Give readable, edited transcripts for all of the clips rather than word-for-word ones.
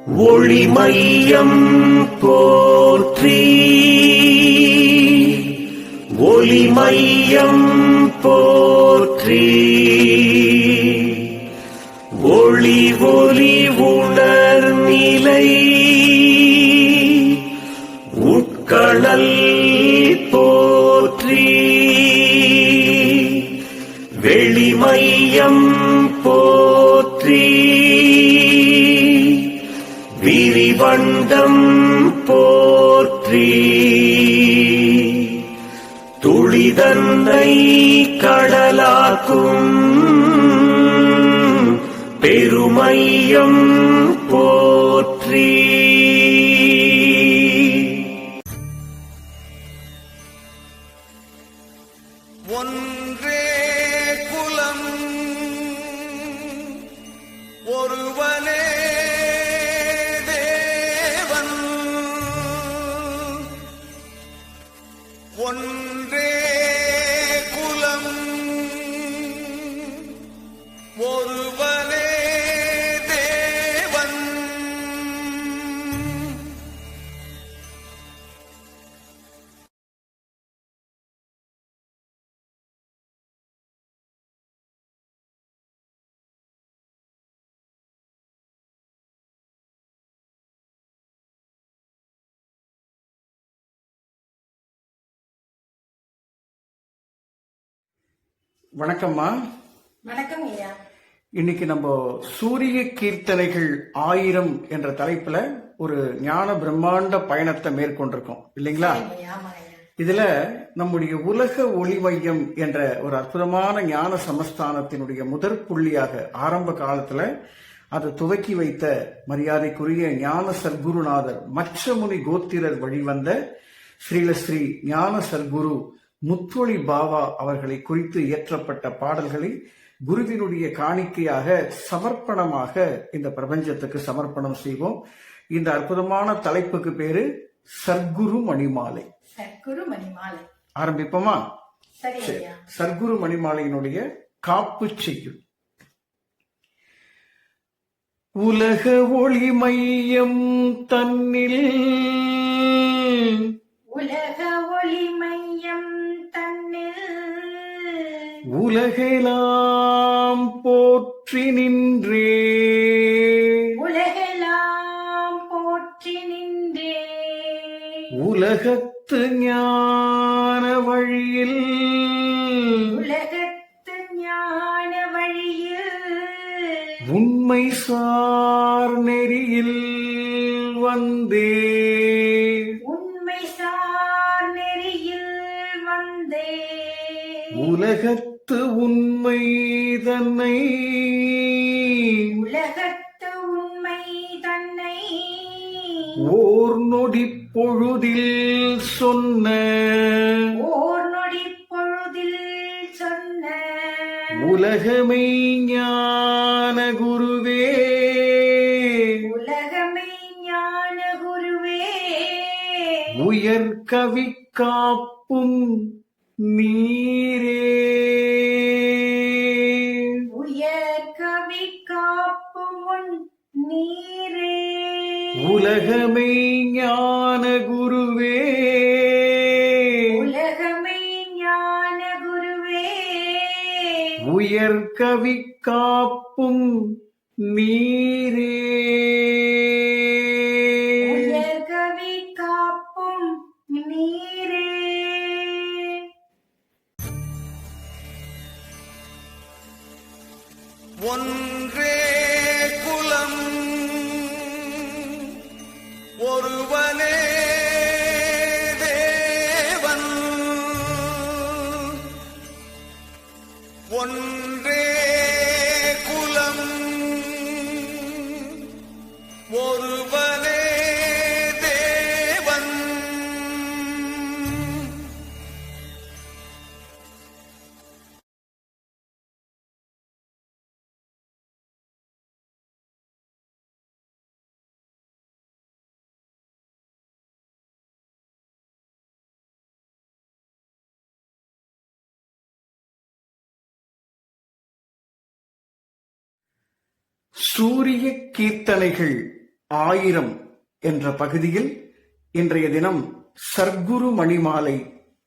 ஒளிமையம் போற்றி, ஒளிமையம் போற்றி, ஒளி ஒளி உணர்நிலை உட்கடல் போற்றி, வெளிமையம் போற்றி, விரிவண்டம் போற்றி, துளிதன்னை கடலாக்கும் பெருமையம் போற்றி. ஒன்றே குலம் ஒருவனே தேவன், ஒன்றே குலம் ஒருவனே தேவன். வணக்கம்மா. வணக்கம் ஐயா. இன்னைக்கு நம்ம சூரிய கீர்த்தனைகள் 1000 என்ற தலைப்புல ஒரு ஞான பிரம்மாண்ட பயணத்தை மேற்கொண்டிருக்கோம் இல்லைங்களா? இதுல நம்முடைய உலக ஒளி மையம் என்ற ஒரு அற்புதமான ஞான சமஸ்தானத்தினுடைய முதற் புள்ளியாக ஆரம்ப காலத்துல அதை துவக்கி வைத்த மரியாதைக்குரிய ஞான சர்க்குருநாதர் மச்சமுனி கோத்திரர் வழிவந்த ஸ்ரீ ஞான சர்க்குரு முத்தொளி பாவா அவர்களை குறித்து இயற்றப்பட்ட பாடல்களை குருவினுடைய காணிக்கையாக சமர்ப்பணமாக இந்த பிரபஞ்சத்துக்கு சமர்ப்பணம் செய்வோம். இந்த அற்புதமான தலைப்புக்கு பேரு சர்க்குரு மணிமாலை. சர்க்குரு மணிமாலை ஆரம்பிப்போமா? சரி. சர்க்குரு மணிமாலையினுடைய காப்பு செய்யுள். உலக ஒளி மையம் தன்னில், உலக ஒளி மையம் தன்னில், உலகெல்லாம் போற்றி நின்றே, உலகெல்லாம் போற்றி நின்றே, உலகத்து ஞான வழியில், உலகத்து ஞான வழியில், உண்மை சார் நெறியில் வந்தே, உண்மை சார் நெறியில் வந்தே, உலகத்து உண்மை தன்னை, உலகத்து உண்மை தன்னை, ஓர் நொடி பொழுதில் சொன்ன, ஓர் நொடி பொழுதில் சொன்ன, உலகமை ஞான குருவே, உலகமே ஞான குருவே, உயர் கவி காப்பும் நீரே, உயர் கவி காப்பும் நீரே, உலகமை ஞான குருவே, உலகமே ஞான குருவே, உயர் கவி காப்பும் நீரே, உயர் கவி காப்பும் நீரே. ஒன்றே குலம் ஒருவனே தேவன், ஒன்றே குலம் ஒருவனே தேவன். சூரிய கீர்த்தனைகள் 1000 என்ற பகுதியில் இன்றைய தினம் சர்க்குரு மணிமாலை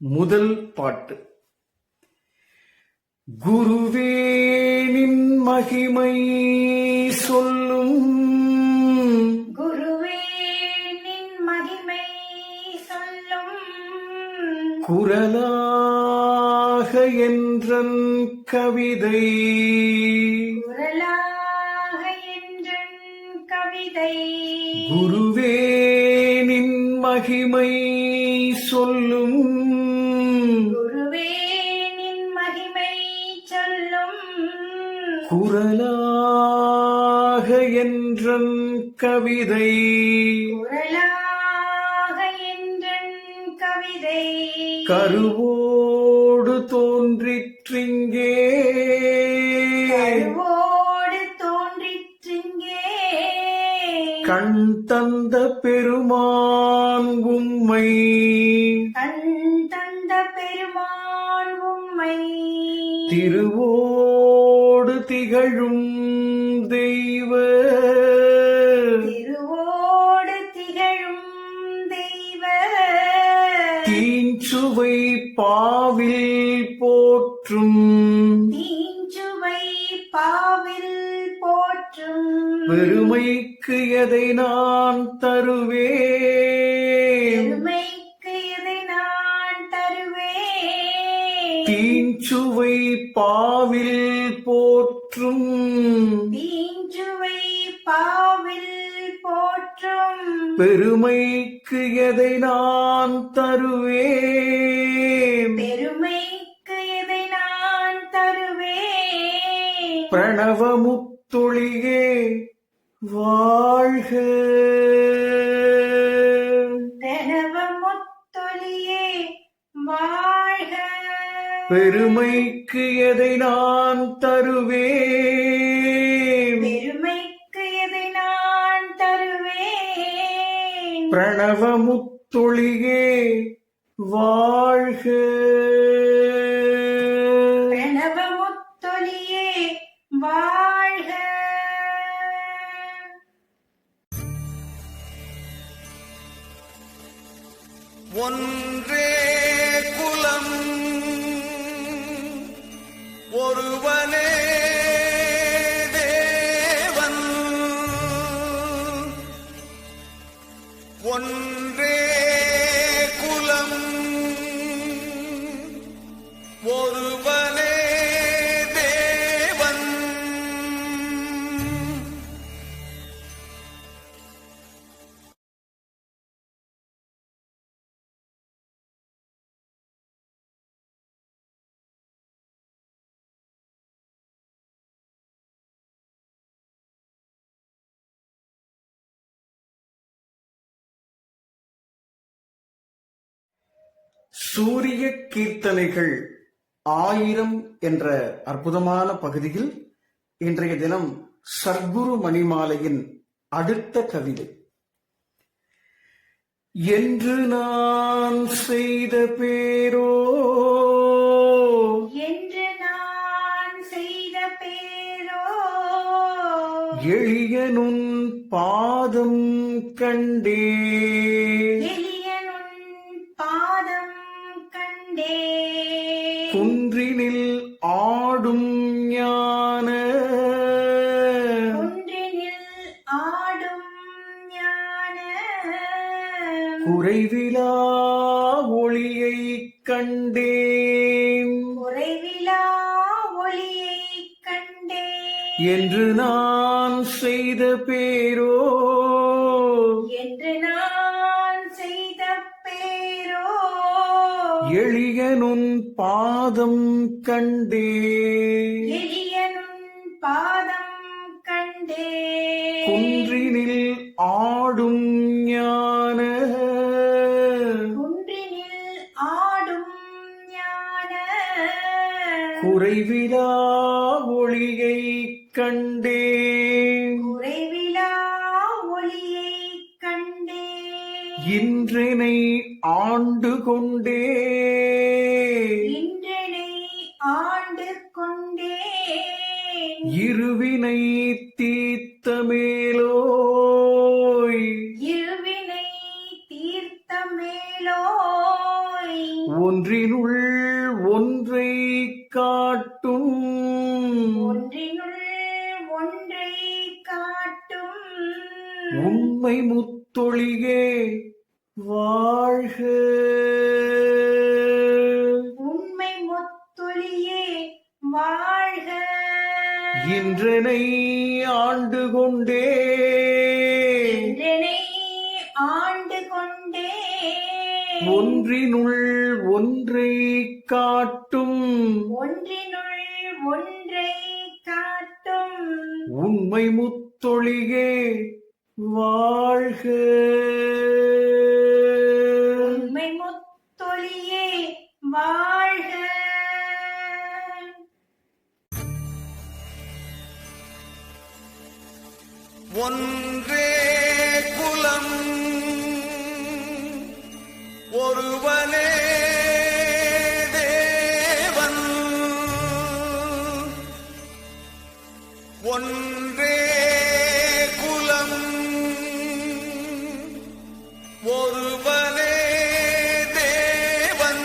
முதல் பாட்டு. குருவே நின் மகிமை சொல்லும், குருவே நின் மகிமை சொல்லும், குரலாக என்றன் கவிதை, குரலாக என்றன் கவிதை, குருவே நின் மகிமை சொல்லும், குருவே நின் மகிமை சொல்லும், குரலாக என்றன் கவிதை, குரலாக என்றன் கவிதை, கருவோடு தோன்றிற்றிங்கே, கருவோடு தோன்றிற்றிங்கே, கண் தந்த பெருமான் உம்மை, கண் தந்த பெருமான் உம்மை, திருவோடு திகழும் தெய்வ, திருவோடு திகழும் தெய்வ, தீஞ்சுவை பாவில் போற்றும், தீஞ்சுவை பாவில் போற்றும், பெருமைக்கு எதை நான் தருவேன், பெருமைக்கு இதை நான் தருவேன், தீஞ்சுவை பாவில் போற்றும், தீஞ்சுவை பாவில் போற்றும், பெருமைக்கு எதை நான் தருவேன், பெருமைக்கு இதை நான் தருவேன், பிரணவமுத்தொழியே வாழ்க, பிரணவமுத்தொலியே வாழ்க, பெருமைக்கு எதை நான் தருவேன், பெருமைக்கு இதை நான் தருவேன், பிரணவமுத்தொழியே வாழ்க, பிரணவமுத்தொலியே வாழ்க. ஒன்றே குலம் ஒருவனே தேவன், ஒன்றே குலம் ஒருவனே தேவன், சூரிய கீர்த்தனைகள் 1000 என்ற அற்புதமான பகுதியில் இன்றைய தினம் சர்க்குரு மணிமாலையின் அடுத்த கவிதை. என்று நான் செய்த பேரோ, என்று நான் செய்த பேரோ, எளியனுன் பாதம் கண்டே, எளியனுன் பாதம் கண்டே, குன்றினில் ஆடும் ஞான, குன்றினில் ஆடும் ஞான, குறைவிலா ஒளியைக் கண்டேன், குறைவிலா ஒளியைக் கண்டேன், என்று நான் செய்த பேரோ, என்று நான் செய்த பேரோ, எளியனுன் பாதம் கண்டே, எளியனுன் பாதம் கண்டே, குன்றினில் ஆடும் ஞான, குன்றினில் ஆடும் ஞான, குறைவிலா ஒளியைக் கண்டேன், குறைவிலா ஒளியைக் கண்டேன், இன்றெனை ஆண்டு கொண்டே, இன்றனை ஆண்டு கொண்டேன், இருவினை தீர்த்த மேலோர், ஒன்றினுள் ஒன்றை காட்டும் ஒன்றினுள் ஒன்றை காட்டும் உண்மை முத்தொழியே வாழ்க. உண்மை முத்தொழியே வாழ்க. இன்றனை ஆண்டு கொண்டே இன்றனை ஆண்டு கொண்டே ஒன்றினுள் ஒன்றை காட்டும் ஒன்றினுள் ஒன்றை காட்டும் உண்மை முத்தொழியே வாழ்க. உண்மை முத்தொழியே வாழ்க. ஒன்றே குலம் ஒருவனே தேவன் ஒன்றே குலம் ஒருவனே தேவன்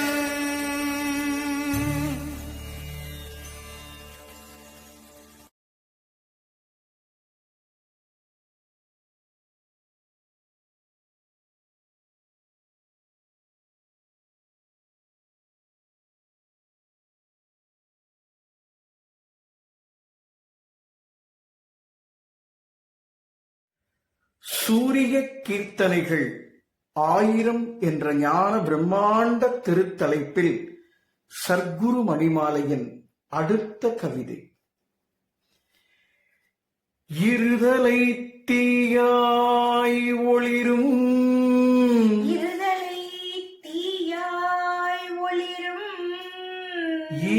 சூரிய கீர்த்தனைகள் 1000 என்ற ஞான பிரம்மாண்ட திருத்தலைப்பில் சர்க்குரு மணிமாலையின் அடுத்த கவிதை. இருதலை தீயாய் ஒளிரும் இருதலை தீயாய் ஒளிரும்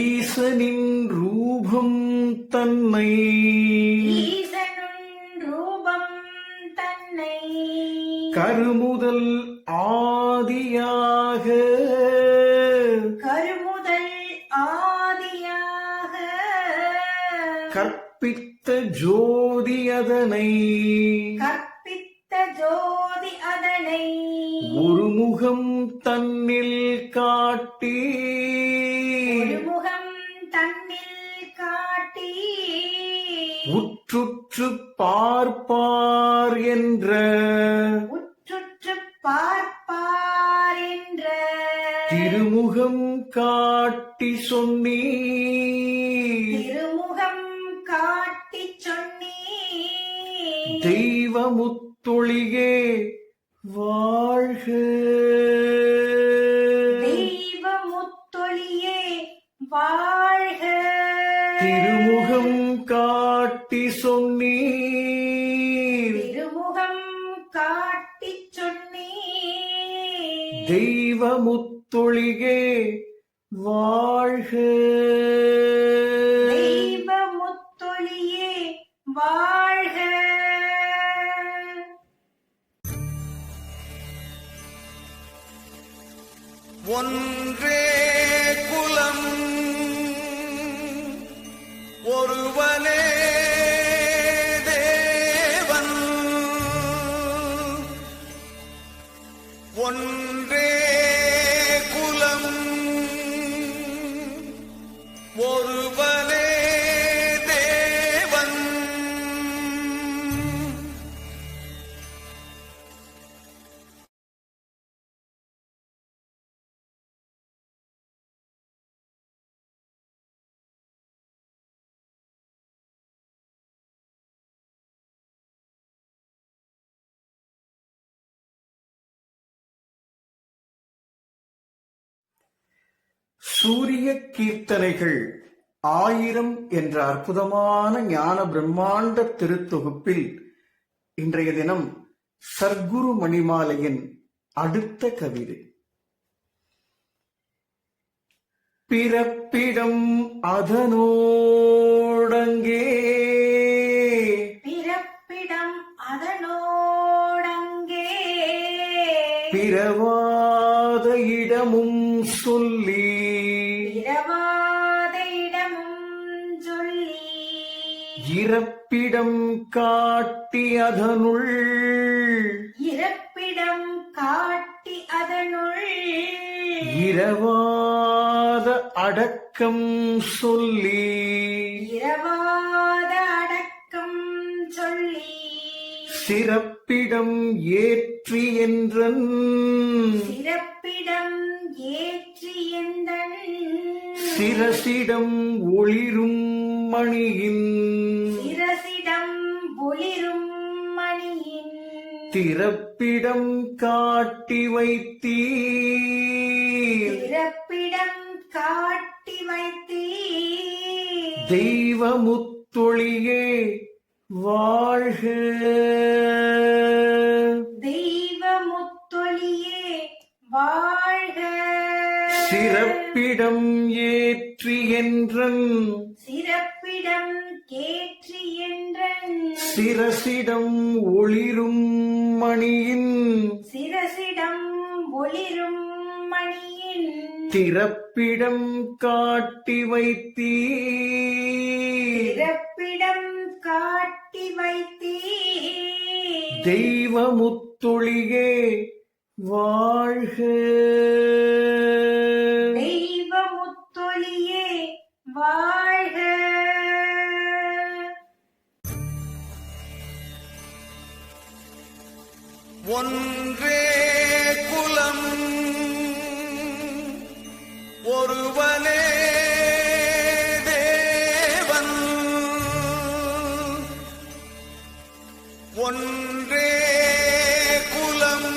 ஈசனின் ரூபம் தன்னை ஈசனுன் ரூபம் தன்னை கருமுதல் ஆதியாக கருமுதல் ஆதியாக கற்பித்த ஜோதி அதனை கற்பித்த ஜோதி அதனை ஒரு முகம் தன்னில் காட்டி ஒரு முகம் தன்னில் காட்டி உற்றுற்று பார்ப்பார் என்ற உற்றுற்று பார்ப்பார் என்ற திருமுகம் காட்டி சொன்னீ திருமுகம் காட்டிச் சொன்னீ தெய்வமுத்தொழியே வாழ்க. தெய்வ முத்தொழியே வாழ்க. திருமுகம் காட்டி சொன்னீர் திருமுகம் காட்டிச் சொன்னீ தெய்வமுத்தொழியே வாழ்க. தெய்வ முத்தொழியே வாழ்க. ஒன்றே குலம் ஒருவனே தேவன் ஒன்றே குலம் ஒருவனே தேவன் சூரிய கீர்த்தனைகள் 1000 என்ற அற்புதமான ஞான பிரம்மாண்ட திருத்தொகுப்பில் இன்றைய தினம் சர்க்குரு மணிமாலையின் அடுத்த கவிதை. பிறப்பிடம் அதனோடங்கே பிறப்பிடம் அதனோடங்கே பிறவாத இடமும் சொல்லி பிறவாத இடமும் சொல்லி இறப்பிடம் காட்டி அதனுள் இறப்பிடம் காட்டி அதனுள் இரவாத அடக்கம் சொல்லி இரவாத அடக்கம் சொல்லி சிறப்பிடம் ஏற்றி என்றன் சிறப்பிடம் ஏற்றி எந்தன் சிரசிடம் ஒளிரும் மணியின் சிரசிடம் ஒளிரும் மணியின் திறப்பிடம் காட்டி வைத்தீர் சிறப்பிடம் காட்டி வைத்தீ தெய்வ முத்தொழியே வாழ்க தெய்வ முத்தொழியே வாழ்க சிறப்பிடம் ஏற்றி என்றன் சிறப்பிடம் கேற்றி என்றன் சிரசிடம் ஒளிரும் மணியின் சிரசிடம் ஒளிரும் மணியின் திறப்பிடம் காட்டி வைத்தீர் சிறப்பிடம் காட்டி வைத்தீ தெய்வ முத்தொழியே வாழ்க தெய்வ முத்தொழியே வாழ்க ஒன்றே குலம் ஒருவனே தேவன் ஒன்றே குலம்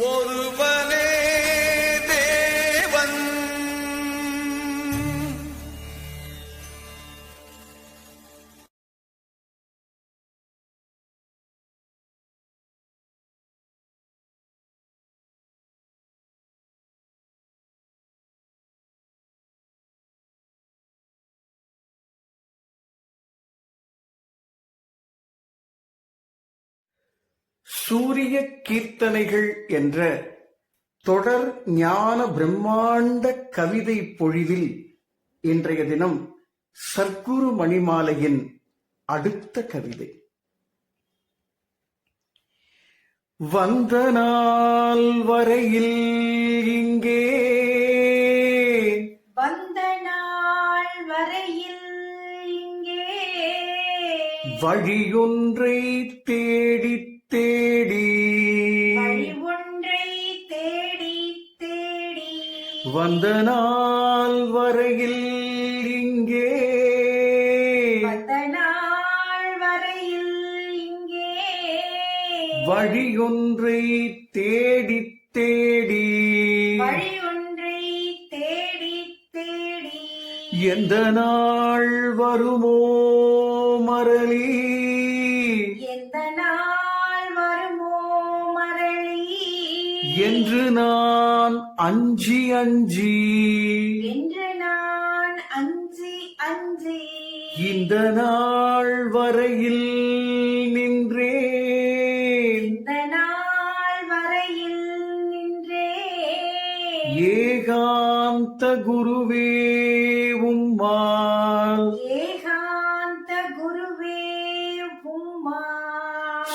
ஒருவனே தேவன் சூரிய கீர்த்தனைகள் என்ற தொடர் ஞான பிரம்மாண்ட கவிதை பொழிவில் இன்றைய தினம் சர்க்குரு மணிமாலையின் அடுத்த கவிதை. வந்த நாள் வரையில் இங்கே வந்த நாள் வரையில் இங்கே வழியொன்றை தேடித் தேடி வழி ஒன்றை தேடி தேடி வந்த நாள் வரையில் இங்கே வந்த நாள் வரையில் இங்கே வழியொன்றை தேடித் தேடி வழி ஒன்றை தேடி தேடி எந்த நாள் வருமோ மரளி எந்த நாள் வருமோ மரளி என்று நான் அஞ்சி அஞ்சி என்று நான் அஞ்சி அஞ்சி இந்த நாள் வரையில் நின்றேன். இந்த நாள் வரையில் நின்றே ஏகாந்த குருவே உம்மால் ஏகாந்த குருவே உம்மா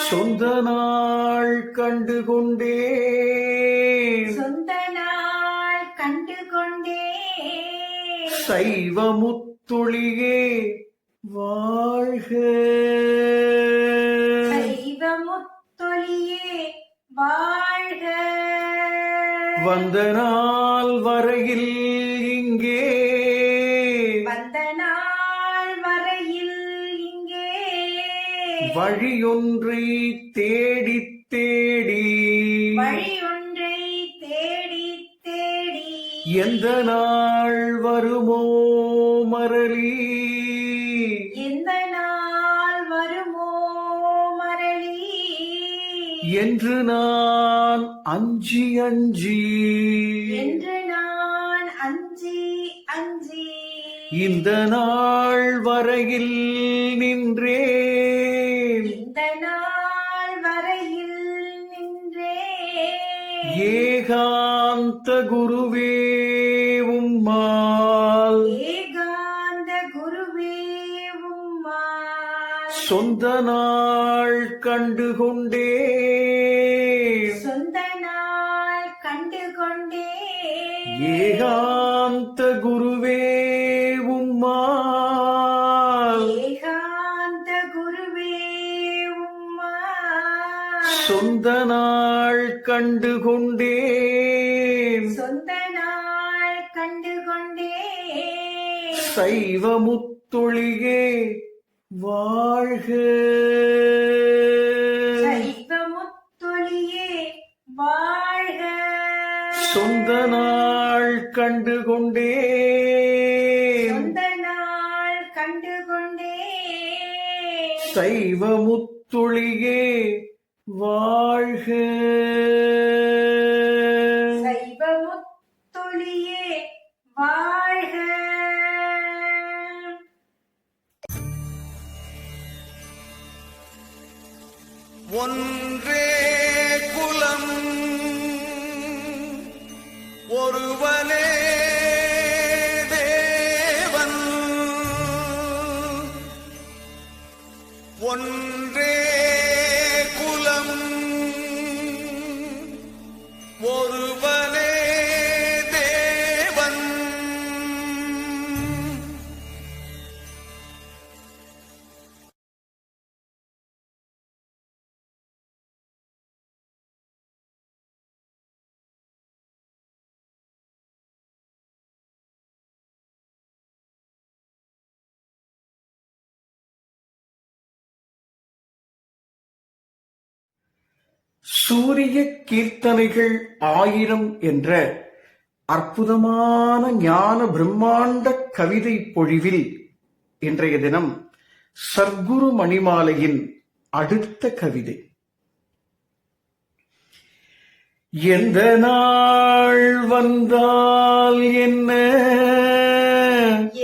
சொந்த நாள் கண்டு கொண்டேன். சொந்த நாள் கண்டு கொண்டே சைவ முத்தொழியே வாழ்க சைவ முத்தொழியே வாழ்க வந்த நாள் வரையில் இங்கே வந்த நாள் வரையில் இங்கே வழியொன்றை தேடித் தேடி வழி ஒன்றை தேடி தேடி எந்த நாள் வருமோ மரளி எந்த நாள் வருமோ மரளி என்று நான் அஞ்சி அஞ்சி என்று நான் அஞ்சி அஞ்சி இந்த நாள் வரையில் நின்றேன். இந்த நாள் வரையில் நின்றே ஏகாந்த குருவே உம்மால் ஏகாந்த குருவே உம்மா சொந்த நாள் கண்டு கொண்டேன். சொந்த நாள் கண்டு கொண்டேன். ஏகாந்த குருவே உம்மால் ஏகாந்த குருவே உம்மால் சொந்த நாள் கண்டு கொண்டேன். சொந்த நாள் கண்டு கொண்டேன். சைவ முத்தொழியே வாழ்க. சைவ முத்தொழியே வாழ்க. சொந்த நாள் கண்டு கொண்டேன். சொந்த நாள் கண்டு கொண்டேன். சைவ முத்தொழியே வாழ்க. சைவ முத்தொழியே வாழ்க. ஒன்றே குலம் ஒருவனே தேவன் ஒன்றே குலம் ஒருவனே தேவன் சூரிய கீர்த்தனைகள் 1000 என்ற அற்புதமான ஞான பிரம்மாண்ட கவிதை பொழிவில் இன்றைய தினம் சர்க்குரு மணிமாலையின் அடுத்த கவிதை. எந்த நாள் வந்தால் என்ன,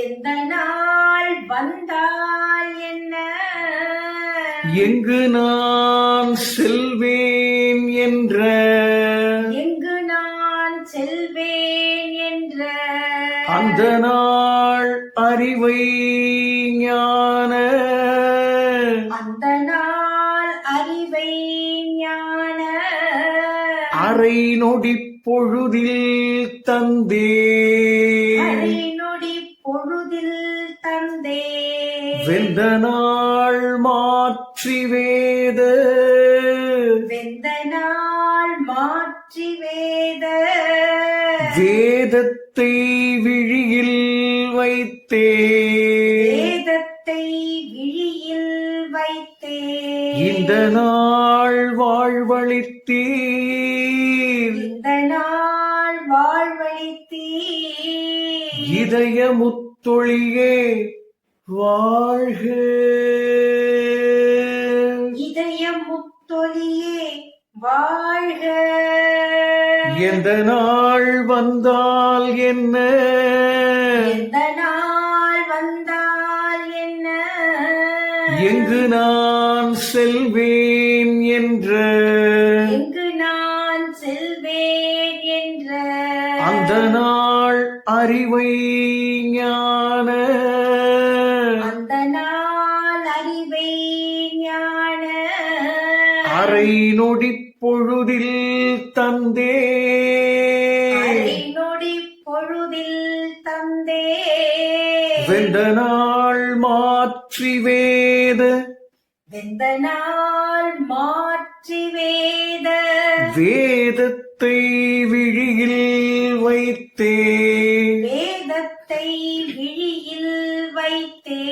எந்த நாள் வந்தால் என்ன, எங்கு நான் செல்வேன் என்ற, எங்கு நான் செல்வேன் என்ற அந்த நாள் அறிவை ஞான, அந்த நாள் அறிவை ஞான அரை நொடி பொழுதில் தந்தே, அரை நொடி பொழுதில் தந்தே வெந்த நாள் மாற்றி வேத, வெந்த நாள் மாற்றி வேத வேதத்தை விழியில் வைத்தே, வேதத்தை விழியில் வைத்தே இந்த நாள் வாழ்வளித்தீர், இந்த நாள் வாழ்வளித்தீர் இதய முத்தொழியே வாழ்க. இதய முத்தொழியே வாழ்க. எந்த நாள் வந்தால் என்ன, எந்த நாள் வந்தால் என்ன, எங்கு நான் செல்வேன் என்ற, எங்கு நான் செல்வேன் என்ற அந்த நாள் அறிவை ஞான, அந்த நாள் அறிவை ஞான அரை நொடி பொழுதில் தந்தே, அரை நொடி பொழுதில் தந்தே வெந்த நாள் மாற்றி வேத, வெந்த நாள் மாற்றி வேத வேதத்தை விழியில் வைத்தே, வேதத்தை விழியில் வைத்தே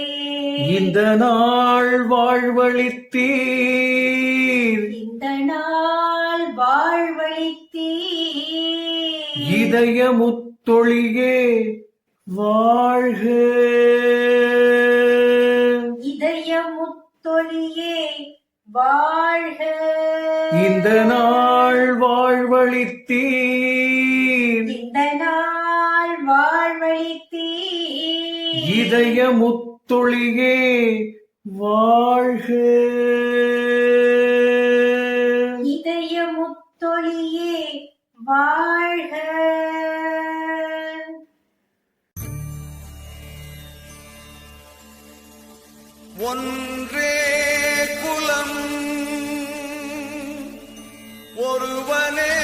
இந்த நாள் வாழ்வளித்தீர், இந்த நாள் வாழ்வளித்தீர் இதய முத்தொழியே வாழ்க. இதய முத்தொழியே வாழ்க. இந்த நாள் வாழ்வளித்தீர், இந்த நாள் வாழ்வளித்தீர் இதய முத்தொழியே வாழ்க. இதய முத்தொழியே வாழ்க. ஒன்றே குலம் ஒருவனே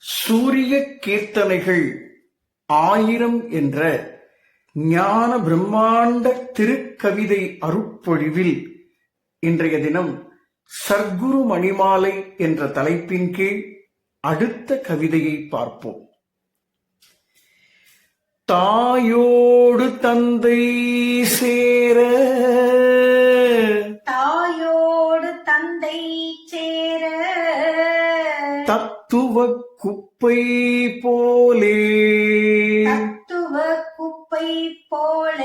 சூரிய கீர்த்தனைகள் 1000 என்ற ஞான பிரம்மாண்ட திருக்கவிதை அருட்பொழிவில் இன்றைய தினம் சர்க்குரு மணிமாலை என்ற தலைப்பின் கீழ் அடுத்த கவிதையை பார்ப்போம். தாயோடு தந்தை சேர, தாயோடு தந்தை சேர, தத்துவ குப்பை போலே, தத்துவ குப்பை போல,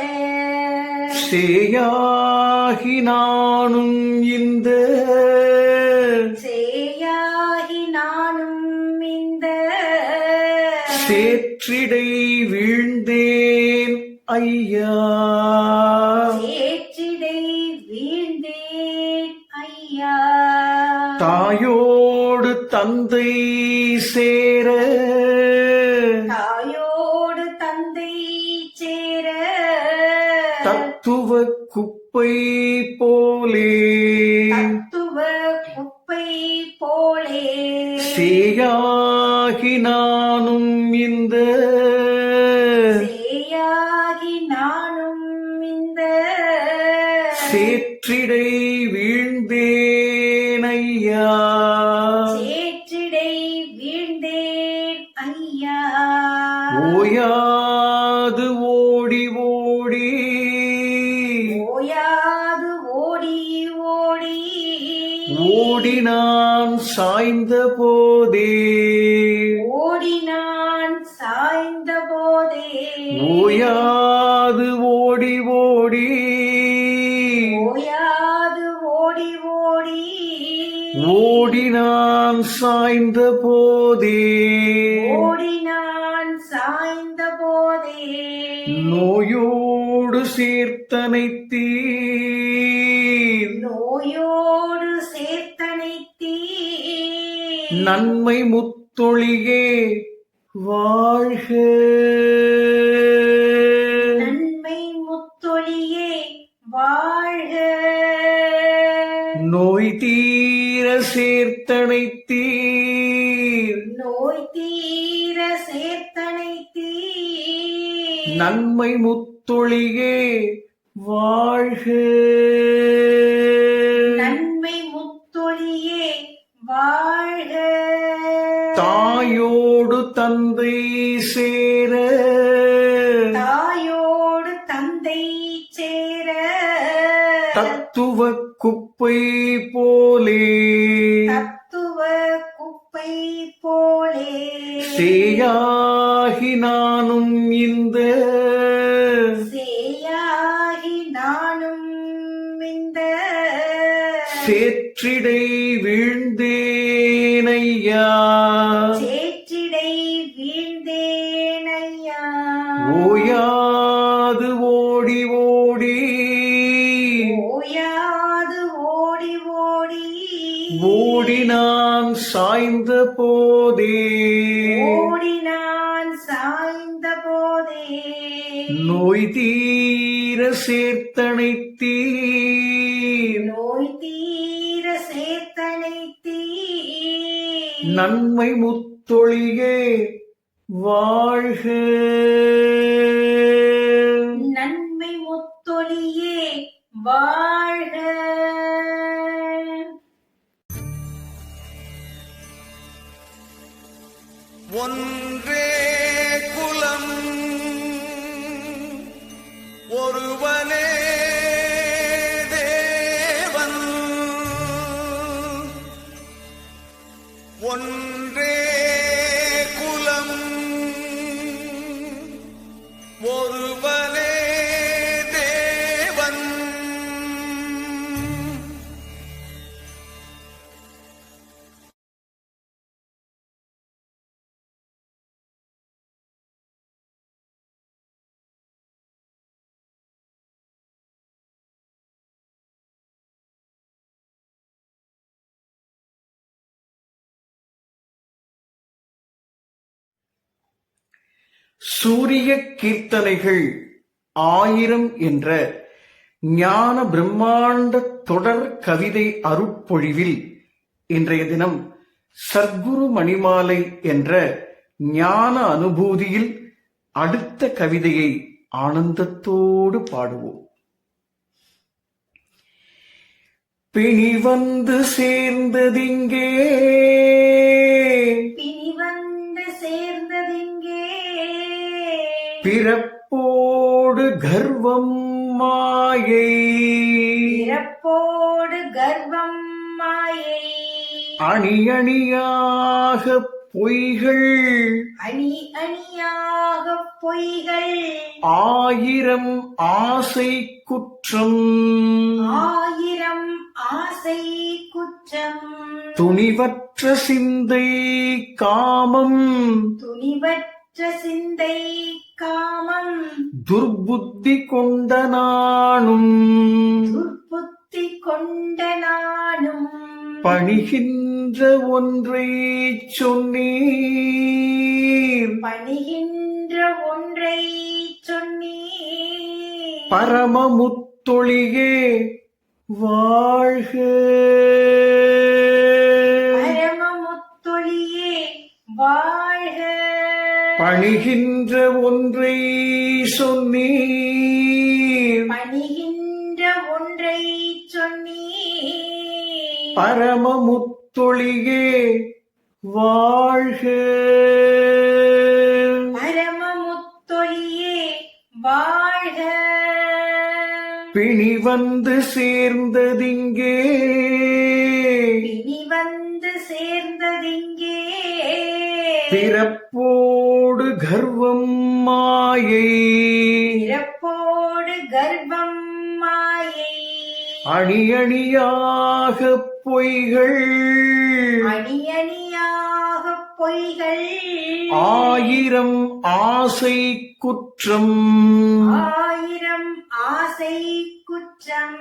சேயாகி நானும் இந்த, சேயாகி நானும் இந்த, சேற்றிடை வீழ்ந்தேன் ஐயா, சேற்றிடை வீழ்ந்தேன் ஐயா. தாயோடு தந்தை சேர, தாயோடு தந்தை சேர, தத்துவ குப்பை போலே, தத்துவ குப்பை போலே, சேயாகி நானும் இந்த, சேயாகி நானும் இந்த, சேற்றிடை வீழ்ந்தேன் ஐயா, சேற்றிடை வீழ்ந்தேன் ஐயா. ஓயாது ஓடி ஓடி, ஓயாது ஓடி ஓடி, ஓடி நான் சாய்ந்த போதே, ஓடி நான் சாய்ந்த போதே, ஓயாது ஓடி ஓடி, ஓயாது ஓடி ஓடி, ஓடி நான் சாய்ந்த போதே, ஓடி நான் சாய்ந்த போதே, நோயோடு சேர்த்தனைத்தீர், நோயோடு சேர்த்தனைத்தீ, நன்மை முத்தொழியே வாழ்க, நன்மை முத்தொழியே வாழ்க, நோய் தீர சேர்த்தனைத்தீர், நோய் தீர சேர்த்தனைத்தீ, நன்மை முத்தொழியே வாழ்க, நன்மை முத்தொழியே வாழ்க. தாயோடு தந்தை சேர, தாயோடு தந்தை சேர, தத்துவ குப்பை போலே, தத்துவ குப்பை போலே, சேயாகி நானும் இந்த, சேயாகி நானும் இந்த, சேற்றிடை வீழ்ந்தேன் ஐயா, சேற்றிடை வீழ்ந்தேன் ஐயா. ஓயாது ஓடி ஓடி, ஓயாது ஓடி ஓடி, ஓடி நான் சாய்ந்த போதே, ஓடி நான் சாய்ந்த போதே, நோய் தீர சேர்த்தனைத்தீர், நோய் தீர சேர்த்தனைத்தீ, நன்மை முத்தொழியே வாழ்க, நன்மை முத்தொழியே வாழ்க. ஒன்றே குலம் ஒருவனே தேவன் ஒன்றே குலம் ஒருவனே தேவன் சூரிய கீர்த்தனைகள் 1000 என்ற ஞான பிரம்மாண்ட தொடர் கவிதை அருட்பொழிவில் இன்றைய தினம் சர்க்குரு மணிமாலை என்ற ஞான அனுபூதியில் அடுத்த கவிதையை ஆனந்தத்தோடு பாடுவோம். பிணி வந்து சேர்ந்ததிங்கே, பிணி வந்து சேர்ந்ததிங்கே, பிறப்போடு கர்வம் மாயை, பிறப்போடு கர்வம் மாயை, அணி அணியாக பொய்கள், அணி அணியாக பொய்கள், ஆயிரம் ஆசை குற்றம், ஆயிரம் ஆசை குற்றம், துணிவற்ற சிந்தை காமம், துணிவற்ற சிந்தை காமம், துர்புத்தி கொண்ட நானும், துர்புத்தி கொண்ட நானும், பணிகின்ற ஒன்றை சொன்னீர், பணிகின்ற ஒன்றை சொன்னீர், பரமமுத்தொழியே வாழ்க, பரமமுத்தொழியே வாழ்க, பணிகின்ற ஒன்றை சொன்னீர், பணிகின்ற ஒன்றை சொன்னீர், பரமமுத்தொழியே வாழ்க, பரமமுத்தொழியே வாழ்க, பிணி வந்து சேர்ந்ததிங்கே, பிணி வந்து சேர்ந்ததிங்கே, பிறப்போடு கர்வம் மாயை, பிறப்போடு கர்ப்பம் மாயை, அணி அணியாக பொய்கள், அணி அணியாக பொய்கள், ஆயிரம் ஆசை குற்றம், ஆயிரம் ஆசை குற்றம்,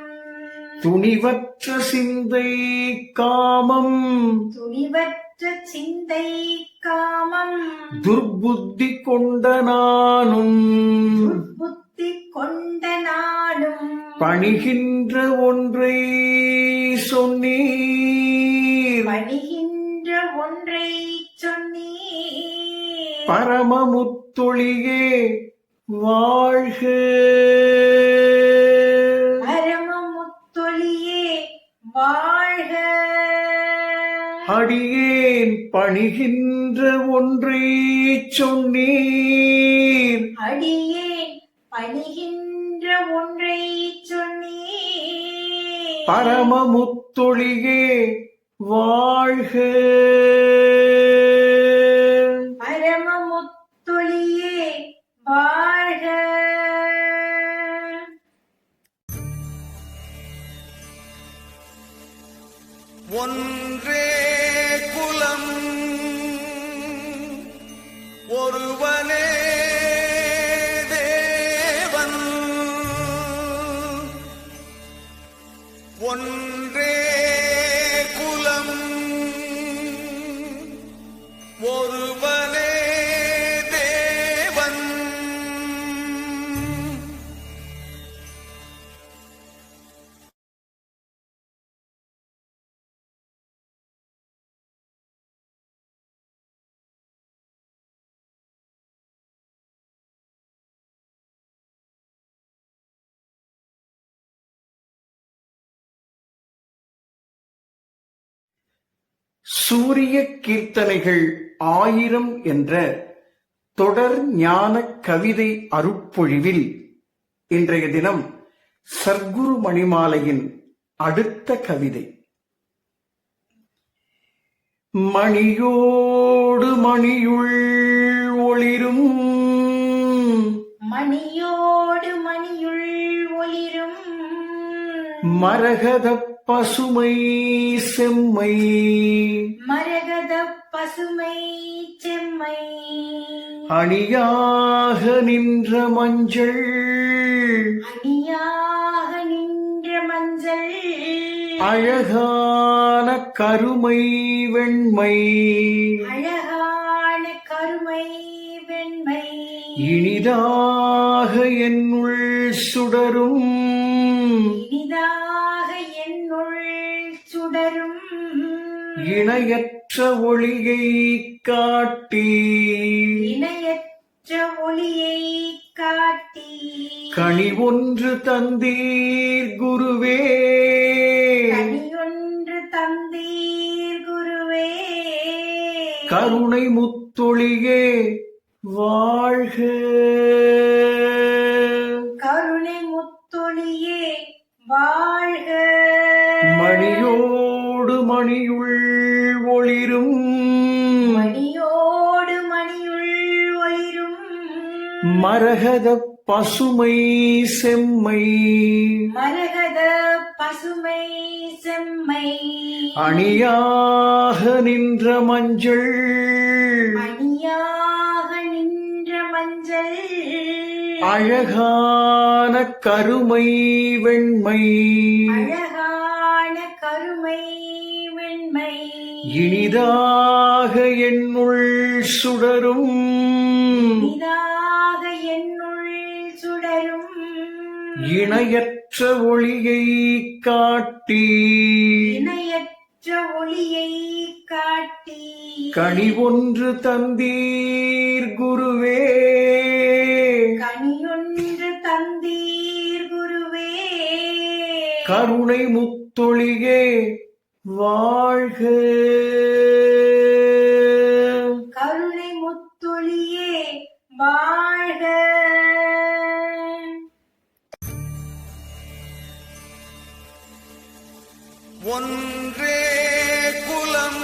துணிவற்ற சிந்தை காமம், துணிவற்ற சிந்தை காமம், துர்புத்தி கொண்ட நானும், புத்தி கொண்ட நானும், பணிகின்ற ஒன்றை சொன்னீர், பணிகின்ற ஒன்றை சொன்னீர், பரமமுத்தொழியே வாழ்க, பரமமுத்தொழியே வாழ்க, அடியேன் பணிகின்ற ஒன்றை சொன்னீர், அடியேன் பணிகின்ற ஒன்றை சொன்னீர், பரமமுத்தொழியே வாழ்க, பரமமுத்தொழியே வாழ்க. ஒன்றே குலம் ஒருவனே தேவன், ஒன்றே குலம் ஒருவனே தேவன், சூரிய கீர்த்தனைகள் 1000 என்ற தொடர் ஞான கவிதை அருட்பொழிவில் இன்றைய தினம் சர்க்குரு மணிமாலையின் அடுத்த கவிதை. மணியோடு மணியுள் ஒளிரும், மணியோடு மணியுள் ஒளிரும், மரகத பசுமை செம்மை, மரகத பசுமை செம்மை, அணியாக நின்ற மஞ்சள், அணியாக நின்ற மஞ்சள், அழகான கருமை வெண்மை, அழகான கருமை வெண்மை, இனிதாக என்னுள் சுடரும், இனிதாக என்னுள் சுடரும், இணையற்ற ஒளியை காட்டி இணையற்ற ஒளியை காட்டி கனி ஒன்று தந்தீர் குருவே கனியொன்று தந்தீர் குருவே கருணை முத்தொளியே வாழ்க கருணை முத்தொளியே வாழ்க மணியோடு மணியுள் ஒளிரும் மணியோடு மணியுள் ஒளிரும் மரகத பசுமை செம்மை மரகத பசுமை செம்மை அணியாக நின்ற மஞ்சள் அணியாக நின்ற மஞ்சள் அழகான கருமை வெண்மை அழகான கருமை வெண்மை இனிதாக என்னுள் சுடரும் இதாக என்னுள் சுடரும் இணையற்ற ஒளியை காட்டி இணையற்ற ஒளியை காட்டி கனி ஒன்று தந்தீர் குருவே கனியொன்று தந்தீர் குருவே கருணை முத்தொளியே வாழ்க கருணை முத்தொளியே வாழ்க ஒன்றே குலம்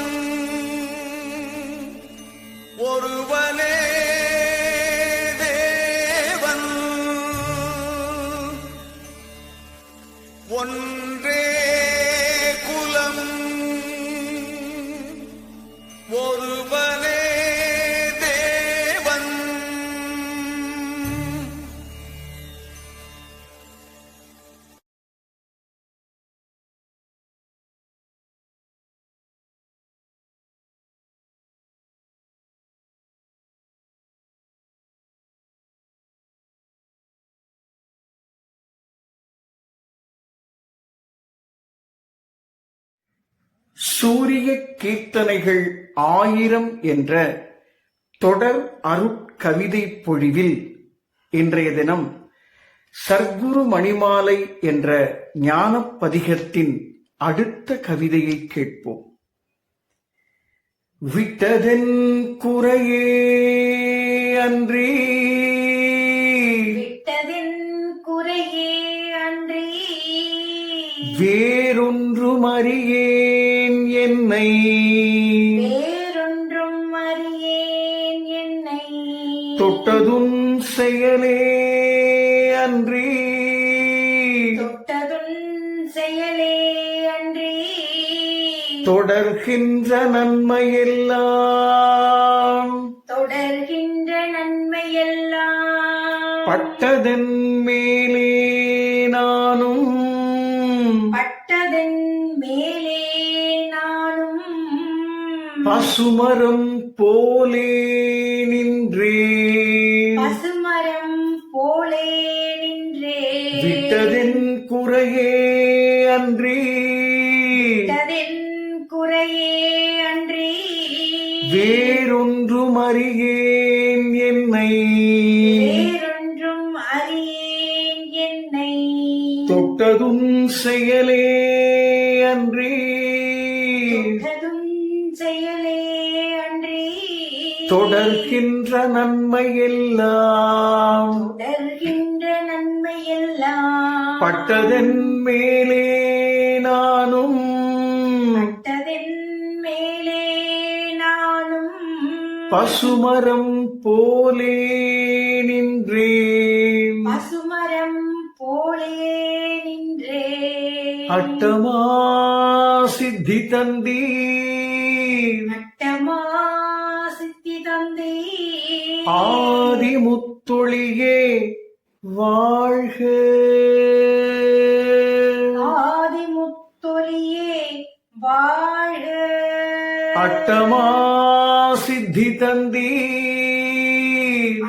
ஒருவனே தேவன் ஒன்றே குலம் ஒருவனே தேவன் சூரிய கீர்த்தனைகள் 1000 என்ற தொடர் அருட்கவிதை பொழிவில் இன்றைய தினம் சர்க்குரு மணிமாலை என்ற ஞானப் பதிகத்தின் அடுத்த கவிதையை கேட்போம். விட்டதென் குறையே அன்றி விட்டதின் குறையே அன்றி வேறொன்றும் அறியேன் என்னை வேறொன்றும் அறியேன் என்னை தொட்டதுன் செயலே அன்றி தொட்டதுன் செயலே அன்றி தொடர்கின்ற நன்மையெல்லாம் தொடர்கின்ற நன்மையெல்லாம் பட்டதன் மேலே நானும் பட்டதன் மேலே நானும் பசுமரம் போலே நின்றேன் பசுமரம் போலே நின்றே விட்டதென் குறையே அன்றி விட்டதின் குறையே அன்றி வேறொன்றும் அறியேன் என்னை வேறொன்றும் அறியேன் என்னை தொட்டதும் செயலே அன்றி தொட்டதும் செயலே அன்றி தொடர்கின்ற நன்மையெல்லாம் தொடர்கின்ற நன்மையெல்லாம் பட்டதன் மேலே நானும் பட்டதின் மேலே நானும் பசுமரம் போலே நின்றேன் பசுமரம் போலே நின்றே அட்டமா சித்தி தந்தீர் அட்டமா சித்தி தந்தே ஆதி முத்தொளியே வாழ்க ஆதி முத்தொலியே வாழ்க அட்டமா சித்தி தந்தீர்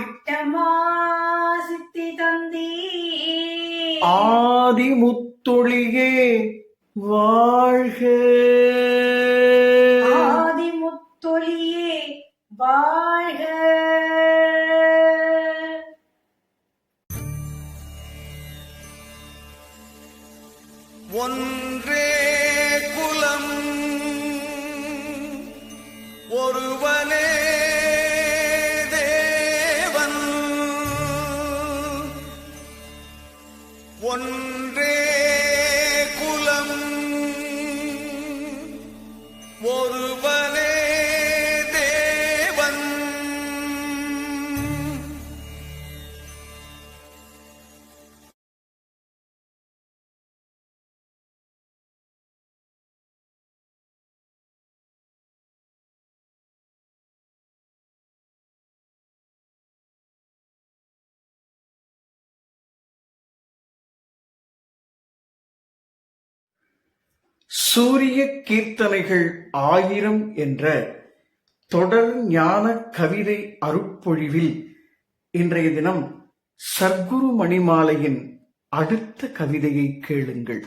அட்டமா சித்தி தந்தே ஆதி முத்தொளியே வாழ்க ஆதி முத்தொலியே முத்தொலியே வாழ்க. ஒன்றே குலம் ஒருவனே தேவன் ஒன்றே குலம் ஒருவனே தேவன் சூரிய கீர்த்தனைகள் 1000 என்ற தொடர் ஞான கவிதை அருட்பொழிவில் இன்றைய தினம் சர்க்குரு மணிமாலையின் அடுத்த கவிதையை கேளுங்கள்.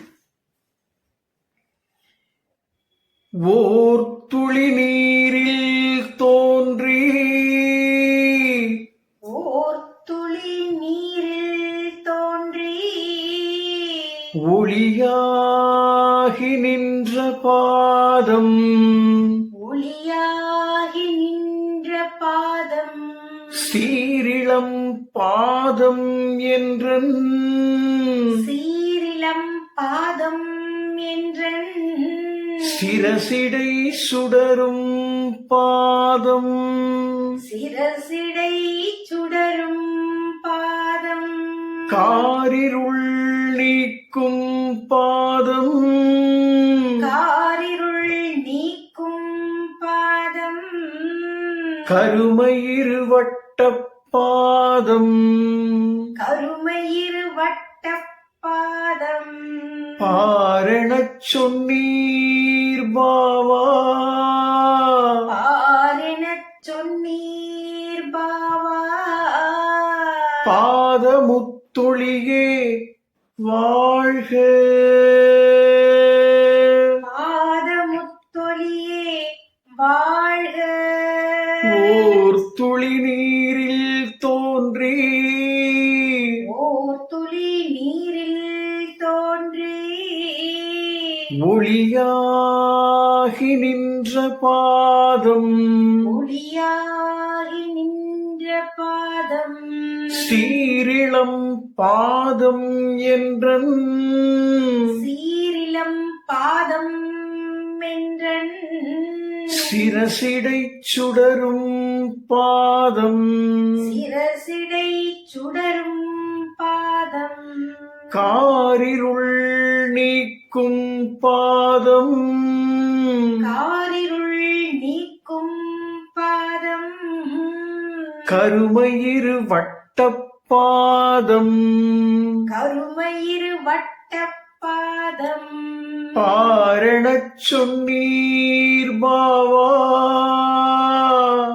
ஓர் துளி நீரில் தோன்றி ஓர் துளி நீரில் தோன்றி ஒளியாகி நின்ற பாதம் ஒளியாகி நின்ற பாதம் சீரிளம் பாதம் என்றன் சீரிளம் பாதம் என்றன் சிரசிடை சுடரும் பாதம் சிரசிடை சுடரும் பாதம் காரிருள் நீக்கும் பாதம் காரிருள் நீக்கும் பாதம் கருமயிரு வட்டப் பாதம் கருமயிரு வட்ட பாதம் பாரணச் சொன்னீர் பாவா பாரெனச் சொன்னீர் பாவா பாதமுத்தொழியே வாழ்க. பாதமுத்தொலியே வாழ்க. ஓர் துளி நீரில் தோன்றி ஓர் துளி நீரில் தோன்றி ஒளியாகி நின்ற பாதம் ஒளியாகி நின்ற பாதம் சீரிளம் பாதம் என்றன் சீரிளம் பாதம் என்றன் சிரசிடை சுடரும் பாதம் சிரசிடை சுடரும் பாதம் காரிருள் நீக்கும் பாதம் காரிருள் நீக்கும் பாதம் கருமயிரு வட்டப் பாதம் கருமயிரு வட்ட பாதம் பாரணச் சொன்னீர் பாவா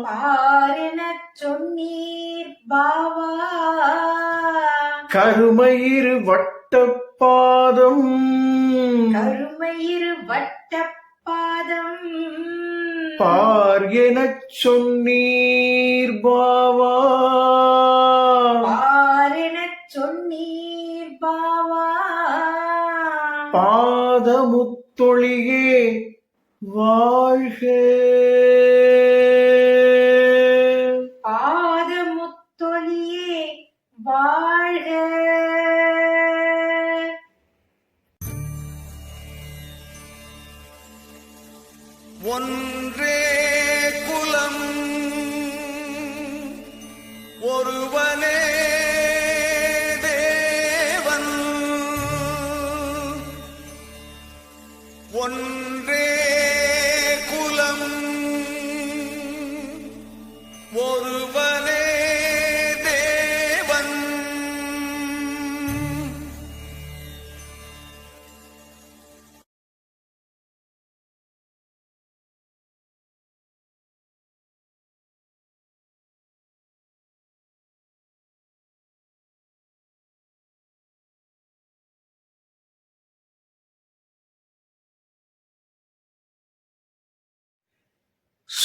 பாரெனச் சொன்னீர் பாவா கருமயிரு வட்டப் பாதம் கருமயிரு வட்ட பாதம் பார் எனச் சொன்னீர் பாவா பாரெனச் சொன்னீர் பாவா பாதமுத்தொழியே வாழ்க. பாதமுத்தொலியே வாழ்க. ஒன்றே குலம் ஒருவனே தேவன் ஒன்றே குலம்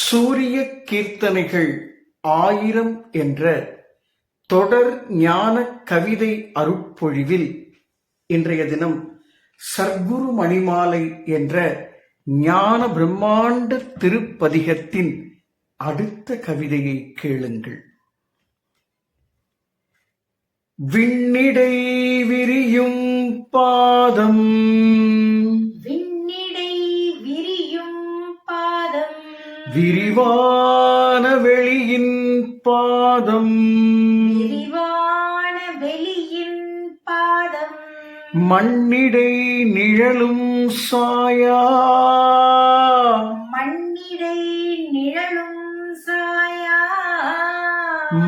சூரிய கீர்த்தனைகள் 1000 என்ற தொடர் ஞான கவிதை அருட்பொழிவில் இன்றைய தினம் சர்க்குரு மணிமாலை என்ற ஞான பிரம்மாண்ட திருப்பதிகத்தின் அடுத்த கவிதையை கேளுங்கள். விண்ணிடை விரியும் பாதம், விண்ணிடை விரியும் பாதம், விரிவான வெளியின் பாதம், விரிவான வெளியின் பாதம், மண்ணிடை நிழலும் சாயா, மண்ணிடை நிழலும் சாயா,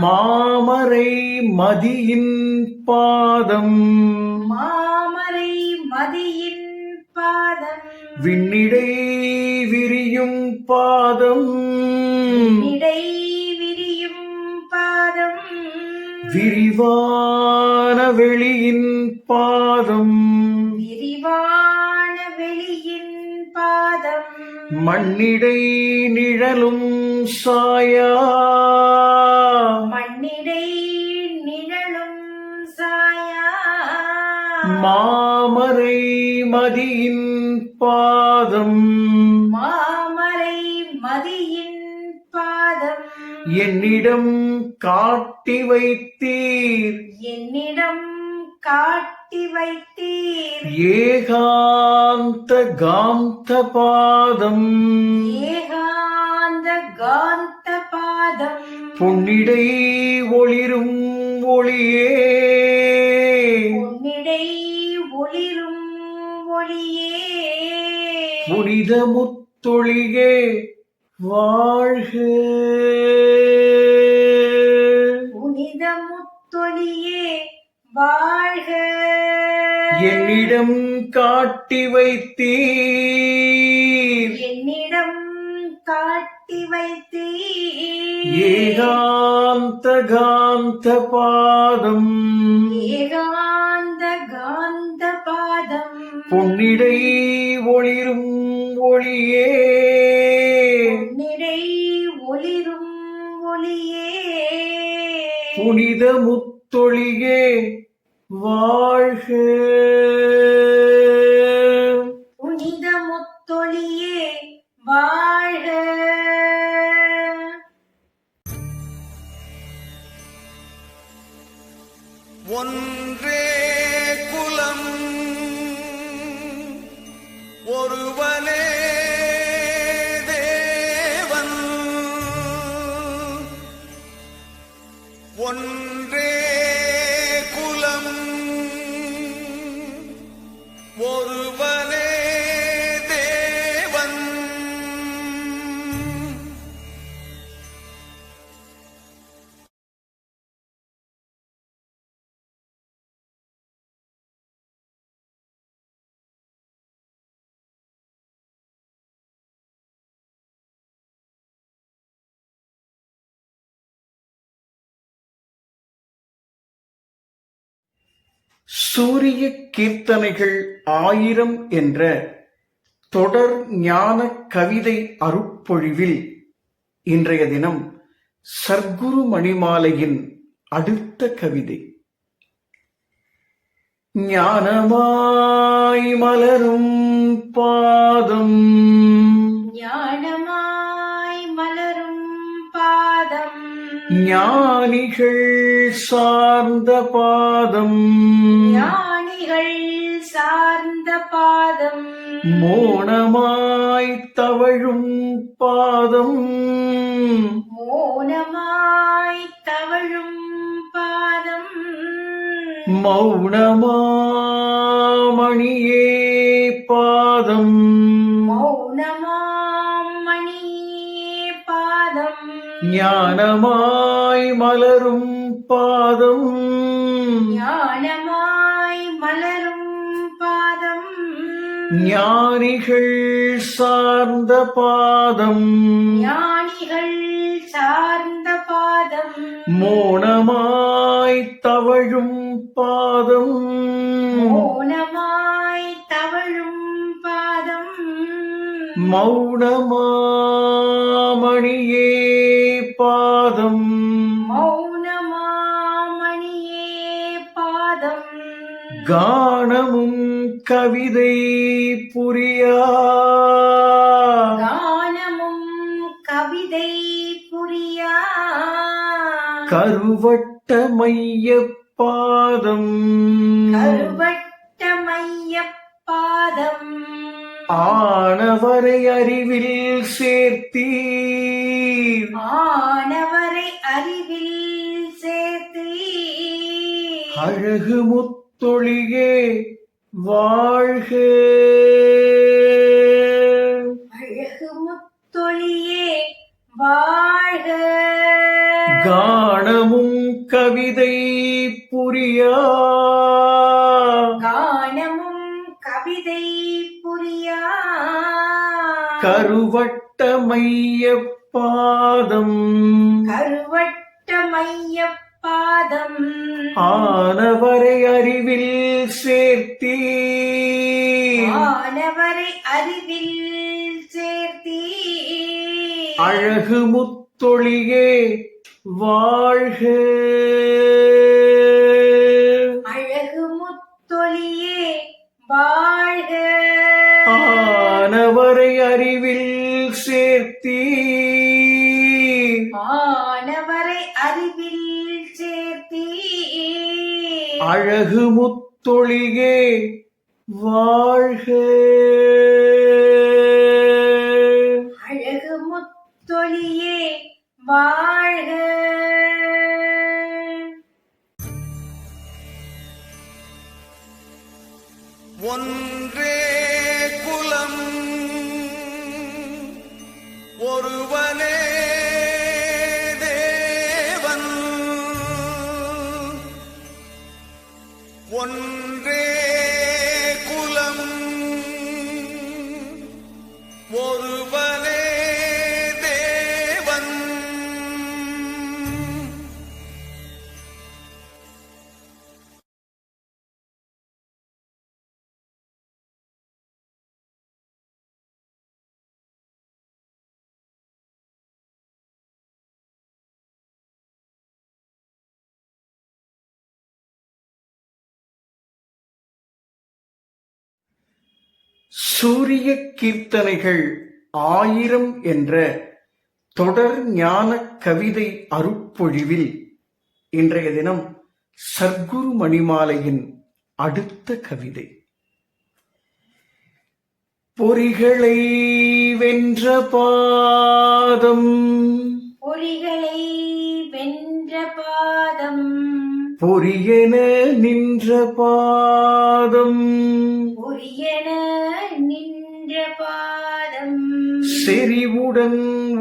மாமரை மதியின் பாதம், மாமரை மதியின் பாதம், விண்ணிடை விரியும் பாதம், இடை விரியும் பாதம், விரிவான வெளியின் பாதம், விரிவான வெளியின் பாதம், மண்ணிடை நிழலும் சாயா, மண்ணிடை நிழலும் சாயா, மாமரை மதியின் பாதம், மாமரை மதியின் பாதம், என்னிடம் காட்டி வைத்தீர், என்னிடம் காட்டி வைத்தீர், ஏகாந்த காந்த பாதம், ஏகாந்த காந்த பாதம், பொன்னிடை ஒளிரும் ஒளியே, உன்னிடை ஒளிரும் ஒளியே, புனித முத்தொழியே வாழ்க, புனித முத்தொழியே வாழ்க, என்னிடம் காட்டி வைத்தீர், என்னிடம் காட்டி வைத்தீர், ஏகாந்த காந்த பாதம், ஏகாந்த காந்த பாதம், பொன்னிடை ஒளிரும் ஒளியே, உன்னிடை ஒளிரும் ஒளியே, புனித முத்தொழியே வாழ்க, புனித முத்தொழியே வாழ்க. ஒன்றே குலம் ஒருவனே தேவன், ஒன்றே குலம் ஒருவனே தேவன், சூரிய கீர்த்தனைகள் 1000 என்ற தொடர் ஞான கவிதை அருட்பொழிவில் இன்றைய தினம் சர்க்குரு மணிமாலையின் அடுத்த கவிதை. ஞானமாய் மலரும் பாதம், ஞானமாய் மலரும் பாதம், ஞானிகள் சார்ந்த பாதம், ஞானிகள் சார்ந்த பாதம், மோனமாய் தவழும் பாதம், மோனமாய் தவழும் பாதம், மௌனமாமணியே பாதம், மௌனமாம் மணியே பாதம், ஞானமாய் மலரும் பாதம், ஞானமாய் மலரும் பாதம், ஞானிகள் சார்ந்த பாதம், ஞானிகள் சார்ந்த பாதம், மோனமாய் தவழும் பாதம், மௌனமாய் தவழும் பாதம், மௌனமாமணியே மணியே பாதம் மௌனமாமணியே பாதம் கானமும் கவிதை புரியா கானமும் கவிதை புரியா கருவட்ட மைய பாதம் கருவட்ட மையப் பாதம் ஆனவரை அறிவில் சேர்த்தீர் ஆனவரை அறிவில் சேர்த்து அழகு முத்தொழியே வாழ்க அழகு முத்தொழியே வாழ்க கானமும் கவிதை புரியா கானமும் கவிதை புரியா கருவட்ட மைய பாதம் கருவட்ட மையப் பாதம் ஆனவரை அறிவில் சேர்த்தீர் ஆனவரை அறிவில் சேர்த்தி அழகு முத்தொழியே வாழ்க அழகு முத்தொழியே வாழ்க ஆனவரை அறிவில் சேர்த்தீர் ஆனவரை அறிவில் சேர்த்தி அழகு முத்தொழியே வாழ்க அழகு முத்தொழியே வாழ்க ஒன்றே குலம் ஒருவனே தேவன் ஒன்றே குலம் ஒருவனே தேவன் சூரிய கீர்த்தனைகள் 1000 என்ற தொடர் ஞான கவிதை அருட்பொழிவில் இன்றைய தினம் சர்க்குரு மணிமாலையின் அடுத்த கவிதை. பொறிகளை வென்ற பாதம் பொறிகளை வென்ற பாதம் பொரியென நின்ற பாதம் பொரியன நின்ற பாதம் செறிவுடன்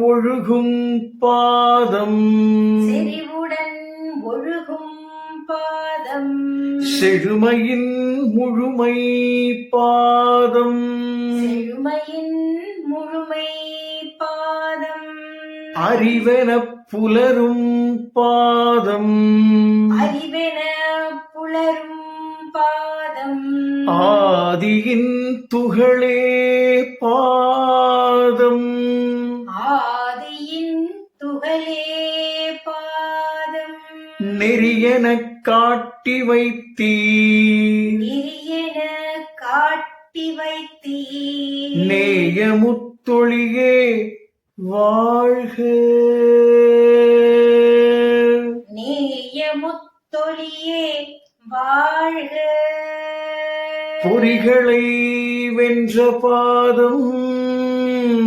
ஒழுகும் பாதம் செறிவுடன் ஒழுகும் பாதம் செழுமையின் முழுமை பாதம் செழுமையின் முழுமை பாதம் அறிவென புலரும் பாதம் அறிவென புலரும் பாதம் ஆதியின் துகளே பாதம் ஆதியின் துகளே பாதம் நெறியெனக் காட்டி வைத்தீர் நெறியென காட்டி வைத்தீ நேயமுத்தொழியே வாழ்க நேயமுத்தொழியே வாழ்க பொறிகளை வென்ற பாதம்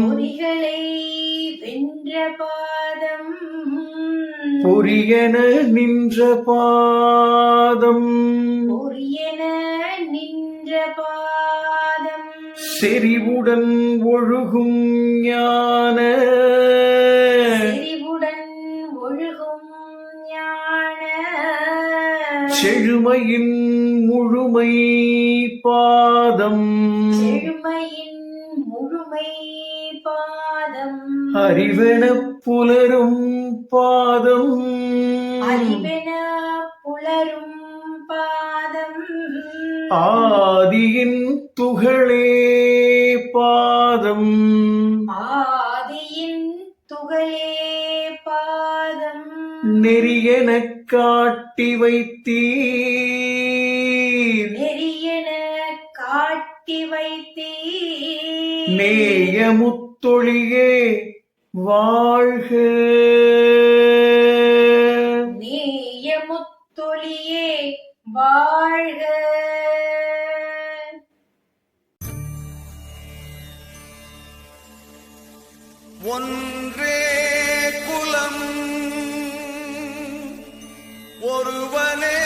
பொறிகளை வென்ற பாதம் பொரியென நின்ற பாதம் பொரியன நின்ற பாதம் செறிவுடன் ஒழுகும் ஞான செறிவுடன் ஒழுகும் ஞான செழுமையின் முழுமை பாதம் செழுமையின் முழுமை பாதம் அறிவென புலரும் பாதம் அறிவென புலரும் பாதம் ஆதியின் துகளே பாதம் ஆதியின் துகளே பாதம் நெறியெனக் காட்டி வைத்தீர் நெறியென காட்டி வைத்தீர் நேயமுத்தொழியே வாழ்க நேயமுத்தொழியே வாழ்க. ஒன்றே குலம் ஒருவனே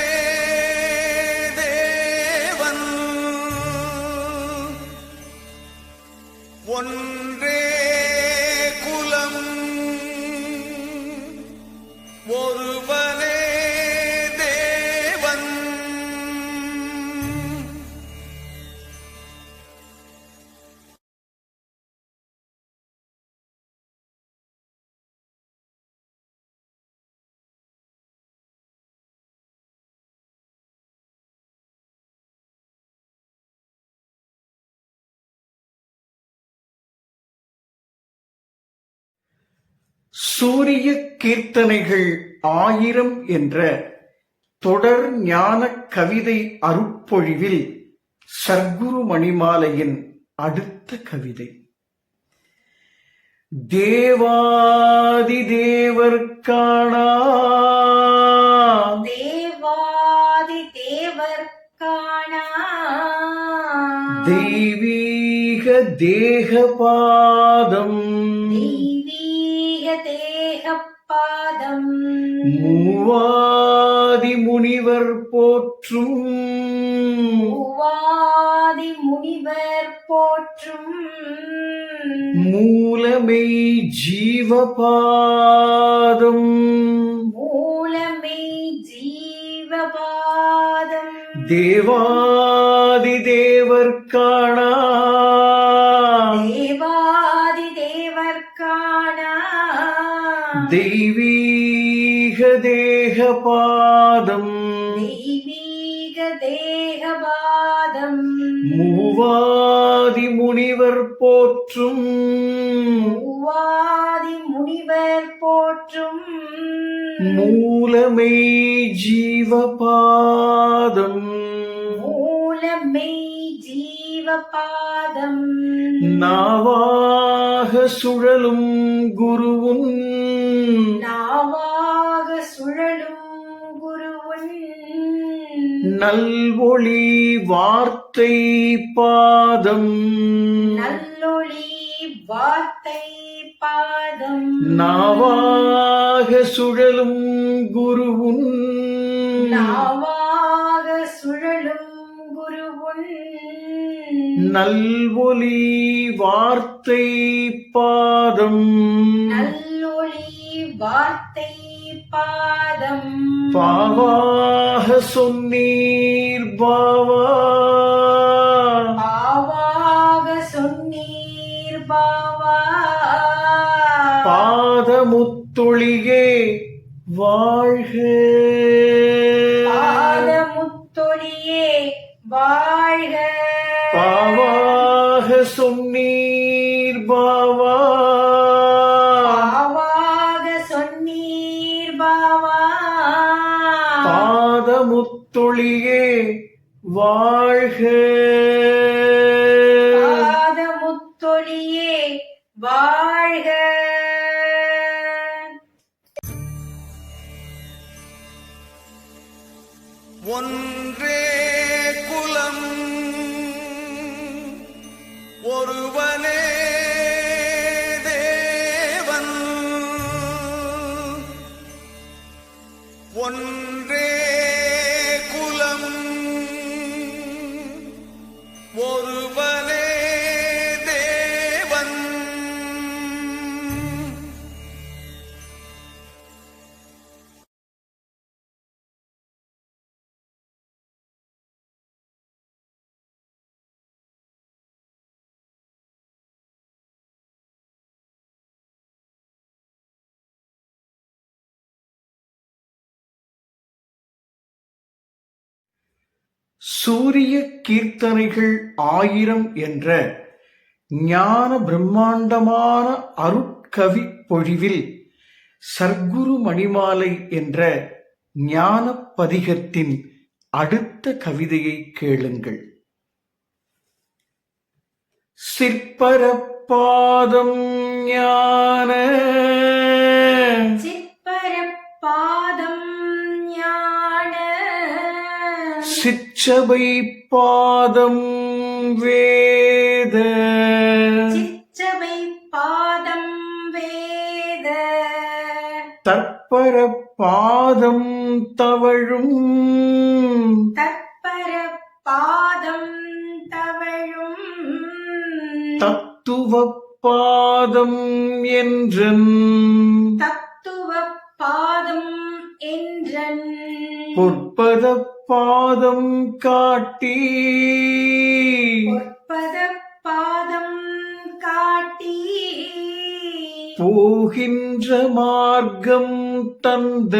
தேவன் ஒன்றே குலம் ஒருவனே தேவன் சூரிய கீர்த்தனைகள் 1000 என்ற தொடர் ஞான கவிதை அருட்பொழிவில் சர்க்குரு மணிமாலையின் அடுத்த கவிதை. தேவாதி தேவர்காணா தேவாதி தேவர்காணா தெய்வீக தேகபாதம் தெய்வீக தேகப்பாதம் மூவாதி முனிவர் போற்றும் மூவாதி முனிவர் போற்றும் மூலமை ஜீவபாதம் மூலமே ஜீவபாதம் தேவாதி தேவர்காணா தேவாதி தேவர்காணா தெய்வீக தேகபாதம் தெய்வீக தேகபாதம் மூவாதி முனிவர் போற்றும் மூவாதி முனிவர் போற்றும் மூலமை ஜீவபாதம் மூலமே ஜீவபாதம் நாவாக சுழலும் குருவும் நாவாக சுழலும் குருவன் நல்வொளி வார்த்தை பாதம் நல்லொளி வார்த்தை பாதம் நாவாக சுழலும் குருவும் நாவாக சுழலும் குருவன் நல்வொலி வார்த்தை பாதம் நல்லொளி வார்த்தை பாதம் பாவாக சொன்னீர் பாவா பாவாக சொன்னீர் பாவா பாதமுத்தொழியே வாழ்க பாதமுத்தொழியே வாழ்க பாவாக சொன்னீர் பாவா பாவாக சொன்னீர் பாவா பாதமுத்தொழியே வாழ்க பாதமுத்தொழியே வாழ்க. ஒன்றே குலம் ஒருவனே தேவன் ஒன்றே குலம் ஒருவனே தேவன் சூரிய கீர்த்தனைகள் 1000 என்ற ஞான பிரம்மாண்டமான அருட்கவி பொழிவில் சர்க்குரு மணிமாலை என்ற ஞான பதிகத்தின் அடுத்த கவிதையை கேளுங்கள். சிற்பரப்பாதம் ஞான சிற்பரப்பாதம் ஞான சிற்றபை பாதம் வேத சிற்றபை பாதம் வேத தற்பர பாதம் தவழும் தற்பர பாதம் தவழும் தத்துவ பாதம் என்றன் தத்துவ பாதம் என்றன் பொற்பத பாதம் காட்டி பொற்பத பாதம் காட்டி போகின்ற மார்க்கம் தந்த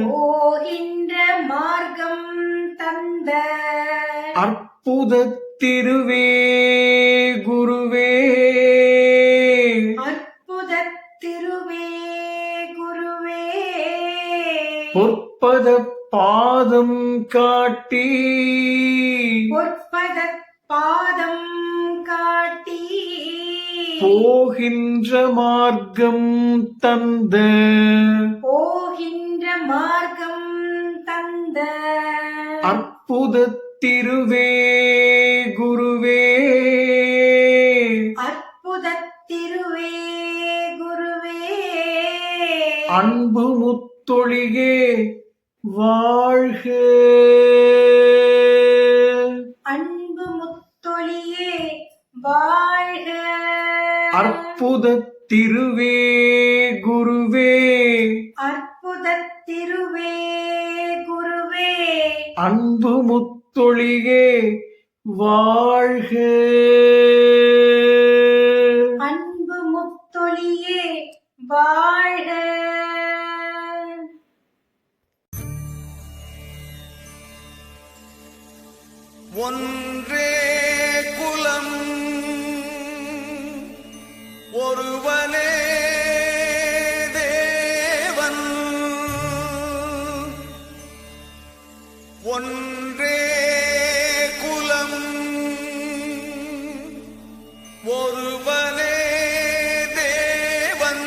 போகின்ற மார்க்கம் தந்த அற்புத திருவே குருவே அற்புத திருவே குருவே பொற்பத பாதம் காட்டி பொற்பத பாதம் காட்டி போகின்ற மார்க்கம் தந்த போகின்ற மார்க்கம் தந்த அற்புத திருவே குருவே அற்புத திருவே குருவே அன்பு முத்தொழியே வாழ்க. அன்பு முத்தொழியே வாழ்க. அற்புத திருவே குருவே அற்புத திருவே குருவே அன்பு முத்தொழியே வாழ்க. அன்பு முத்தொழியே வாழ்க. ஒன்றே குலம் ஒருவனே தேவன் ஒன்றே குலம் ஒருவனே தேவன்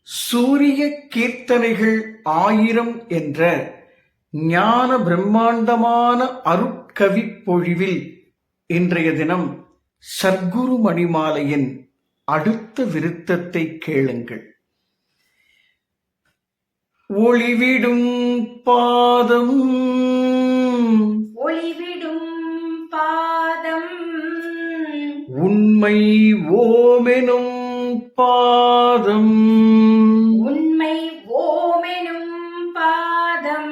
சூரிய கீர்த்தனைகள் 1000 என்ற ஞான பிரம்மாண்டமான அருட்கவி பொழிவில் இன்றைய தினம் சர்க்குரு மணிமாலையின் அடுத்த விருத்தத்தை கேளுங்கள். ஒளிவிடும் பாதம் ஒளிவிடும் பாதம் உண்மை ஓமெனும் பாதம் உண்மை ஓமெனும் பாதம்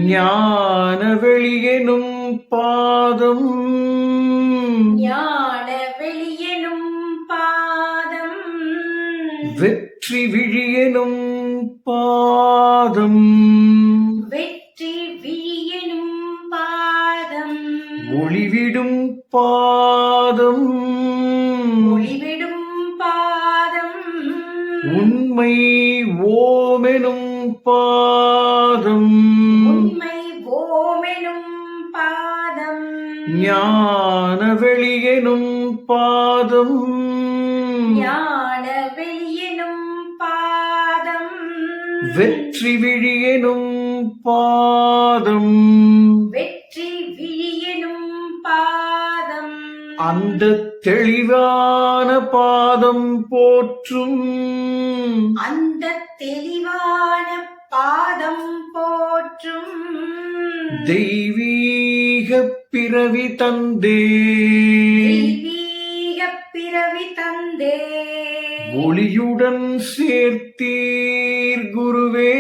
ஞான வெளியெனும் பாதம் ஞான வெளியெனும் பாதம் வெற்றி விழியெனும் பாதம் வெற்றி விழியெனும் பாதம் ஒளிவிடும் பாதம் ஒளிவிடும் பாதம் உண்மை ஓமெனும் பாதம் உண்மை ஓமெனும் பாதம் ஞான வெளியெனும் பாதம் ஞான வெளியெனும் பாதம் வெற்றி விழியெனும் பாதம் வெற்றி விழியெனும் பாதம் அந்த தெளிவான பாதம் போற்றும் அந்த தெளிவான பாதம் போற்றும் தெய்வீக பிறவி தந்தே தெய்வீக பிறவி தந்தே ஒளியுடன் சேர்த்தீர் குருவே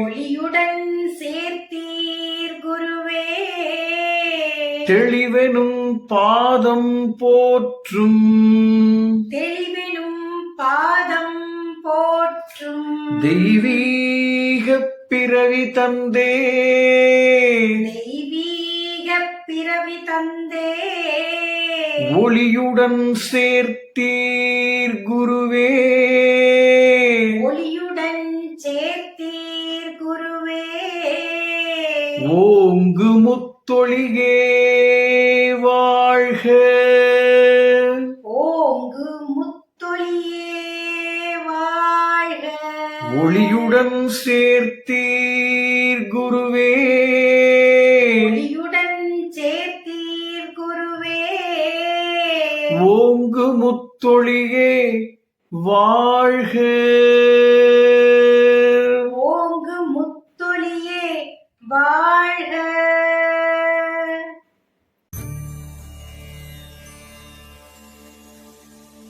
ஒளியுடன் சேர்த்தீர் குருவே தெளிவெனும் பாதம் போற்றும் தெளிவெனும் பாதம் போற்றும் தெய்வீக பிறவி தந்தே தெய்வீக பிறவி தந்தே ஒளியுடன் சேர்த்தீர் குருவே ஒளியுடன் சேர்த்தீர் குருவே ஓங்கு முத்தொழியே வாழ்க ஓங்கு முத்தொழியே வாழ்க ஒளியுடன் சேர்த்தீர் குருவே ஒளியுடன் சேர்த்தீர் குருவே ஓங்கு முத்தொழியே வாழ்க ஓங்கு முத்தொழியே வாழ்க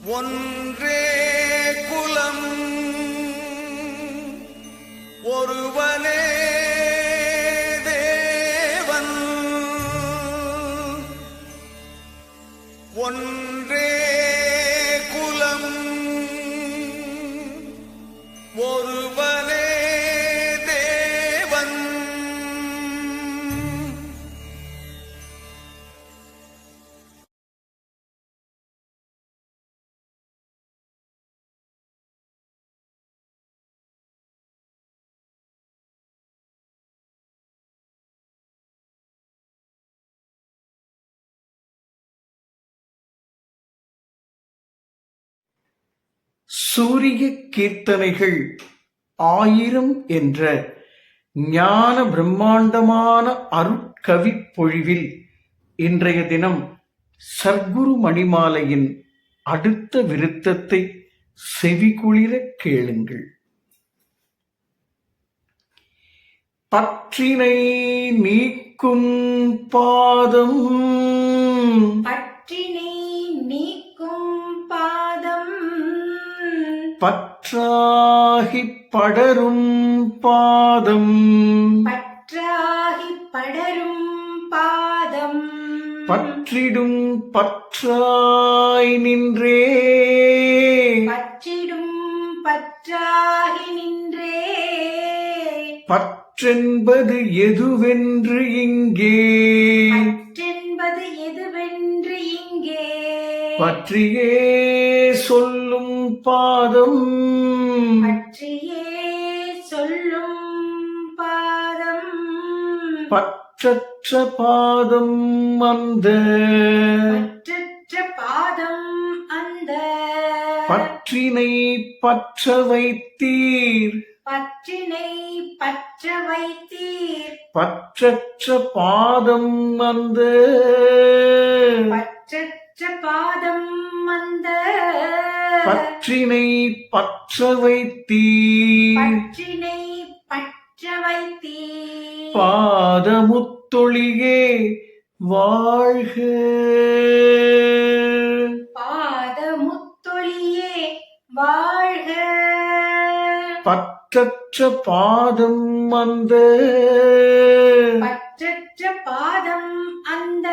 ஒன்றே குலம் ஒருவனே தேவன் ஒன்றே குலம் ஒருவனே தேவன் சூரிய கீர்த்தனைகள் 1000 என்ற ஞான பிரம்மாண்டமான அருட்கவி பொழிவில் இன்றைய தினம் சர்க்குரு மணிமாலையின் அடுத்த விருத்தத்தை செவிகுளிர கேளுங்கள். பற்றினை நீக்கும் பாதம் பற்றினை நீக்கும் பாதம் பற்றாகி படரும் பாதம் பற்றாகி படரும் பாதம் பற்றிடும் பற்றாய் நின்றே பற்றிடும் பற்றாகி நின்றே பற்றென்பது எதுவென்று இங்கே பற்றென்பது எதுவென்று இங்கே பற்றியே சொல்லும் பாதம் பற்றியே சொல்லும் பாதம் பற்றற்ற பாதம் அந்த பற்றற்ற பாதம் அந்த பற்றினை பற்ற வைத்தீர் பற்றினை பற்ற வைத்தீர் பற்றற்ற பாதம் அந்த பற்றற்ற பாதம் அந்த பற்றினை பற்ற வைத்தீர் பற்றினை பற்ற வைத்தீர் பாதமுத்தொழியே வாழ்க பாதமுத்தொழியே வாழ்க பற்றற்ற பாதம் அந்த பற்றற்ற பாதம் அந்த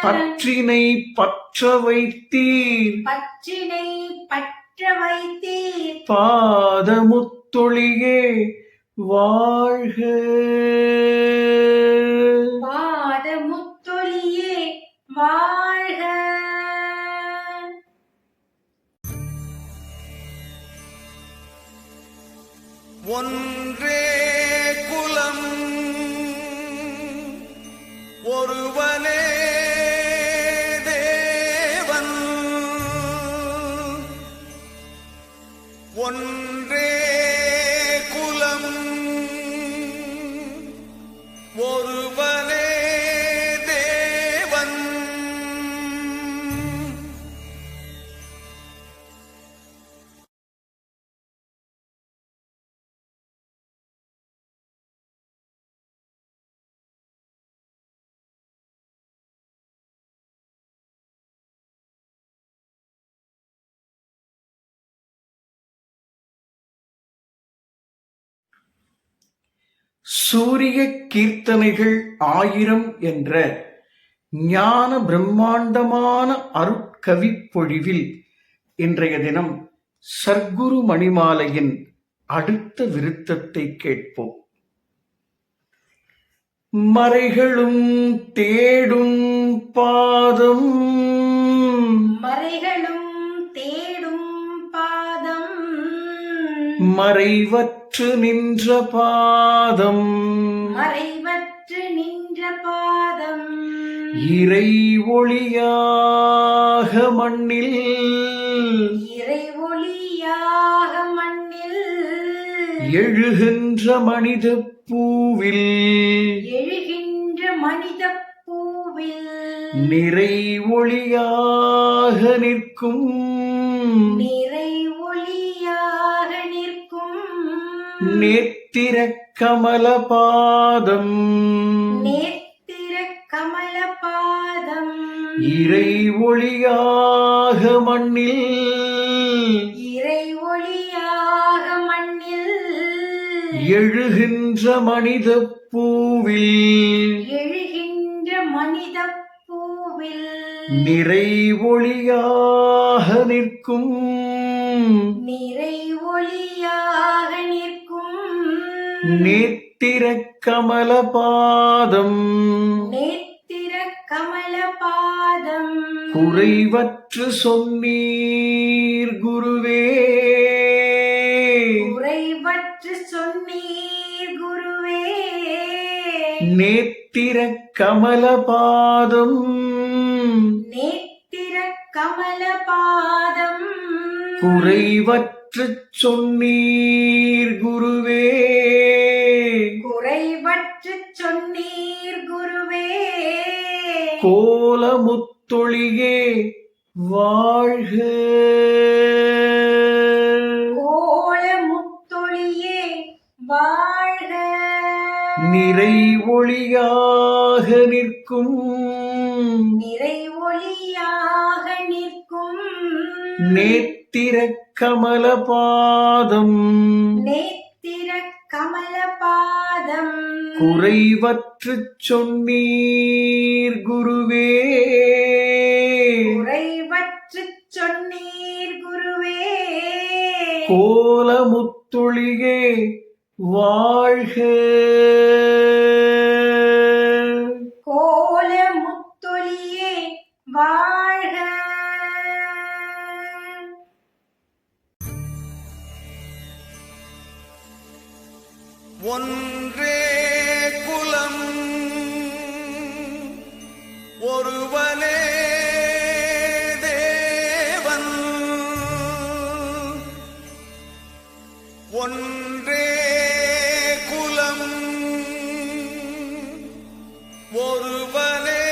பற்றினை பற்ற வைத்தீர் பற்றினை பற்ற வைத்தீர் பாதமுத்தொழியே வாழ்க பாதமுத்தொழியே வாழ்க ஒன்றே குலம் ஒருவனே தேவன் ஒன்றே குலம் ஒருவனே தேவன் சூரிய கீர்த்தனைகள் 1000 என்ற ஞான பிரம்மாண்டமான அருட்கவி பொழிவில் இன்றைய தினம் சர்க்குரு மணிமாலையின் அடுத்த விருத்தத்தை கேட்போம். மறைகளும் தேடும் பாதம், மறைகளும் தேடும் பாதம், மறைவற்று நின்ற பாதம், மறைவற்று நின்ற பாதம், இறை ஒளியாக மண்ணில், இறை ஒளியாக மண்ணில், எழுகின்ற மனித பூவில், எழுகின்ற மனித பூவில், நிறை ஒளியாக நிற்கும், நிறை ஒளியாக நிற்கும், நேத்திர கமல பாதம், நேத்திர கமல பாதம், இறை ஒளியாக மண்ணில், இறை ஒளியாக மண்ணில், எழுகின்ற மனித பூவில், எழுகின்ற மனித பூவில், நிறை ஒளியாக நிற்கும், நிறை ஒளியாக நிற்கும், நேத்திர கமல பாதம், நேத்திர கமல பாதம், குறைவற்று சொன்னீர் குருவே, குறைவற்று சொன்னீர் குருவே, நேத்திர கமல பாதம், நேத்திர கமல பாதம், குறைவற்று சொன்னீர் குருவே, குறைவற்று சொன்னீர் குருவே, கோலமுத்தொழியே வாழ்க, கோல முத்தொழியே வாழ்க, நிறை ஒளியாக நிற்கும், நிறை ஒளியாக நிற்கும், நேத்திர கமல பாதம், நேத்திர கமல பாதம், குறைவற்று சொன்னீர் குருவே, குறைவற்று சொன்னீர் குருவே, கோலமுத்தொழியே வாழ்க, கோல முத்தொழியே வாழ்க. ஒன்றே குலம் ஒருவனே தேவன் ஒன்றே குலம் ஒருவனே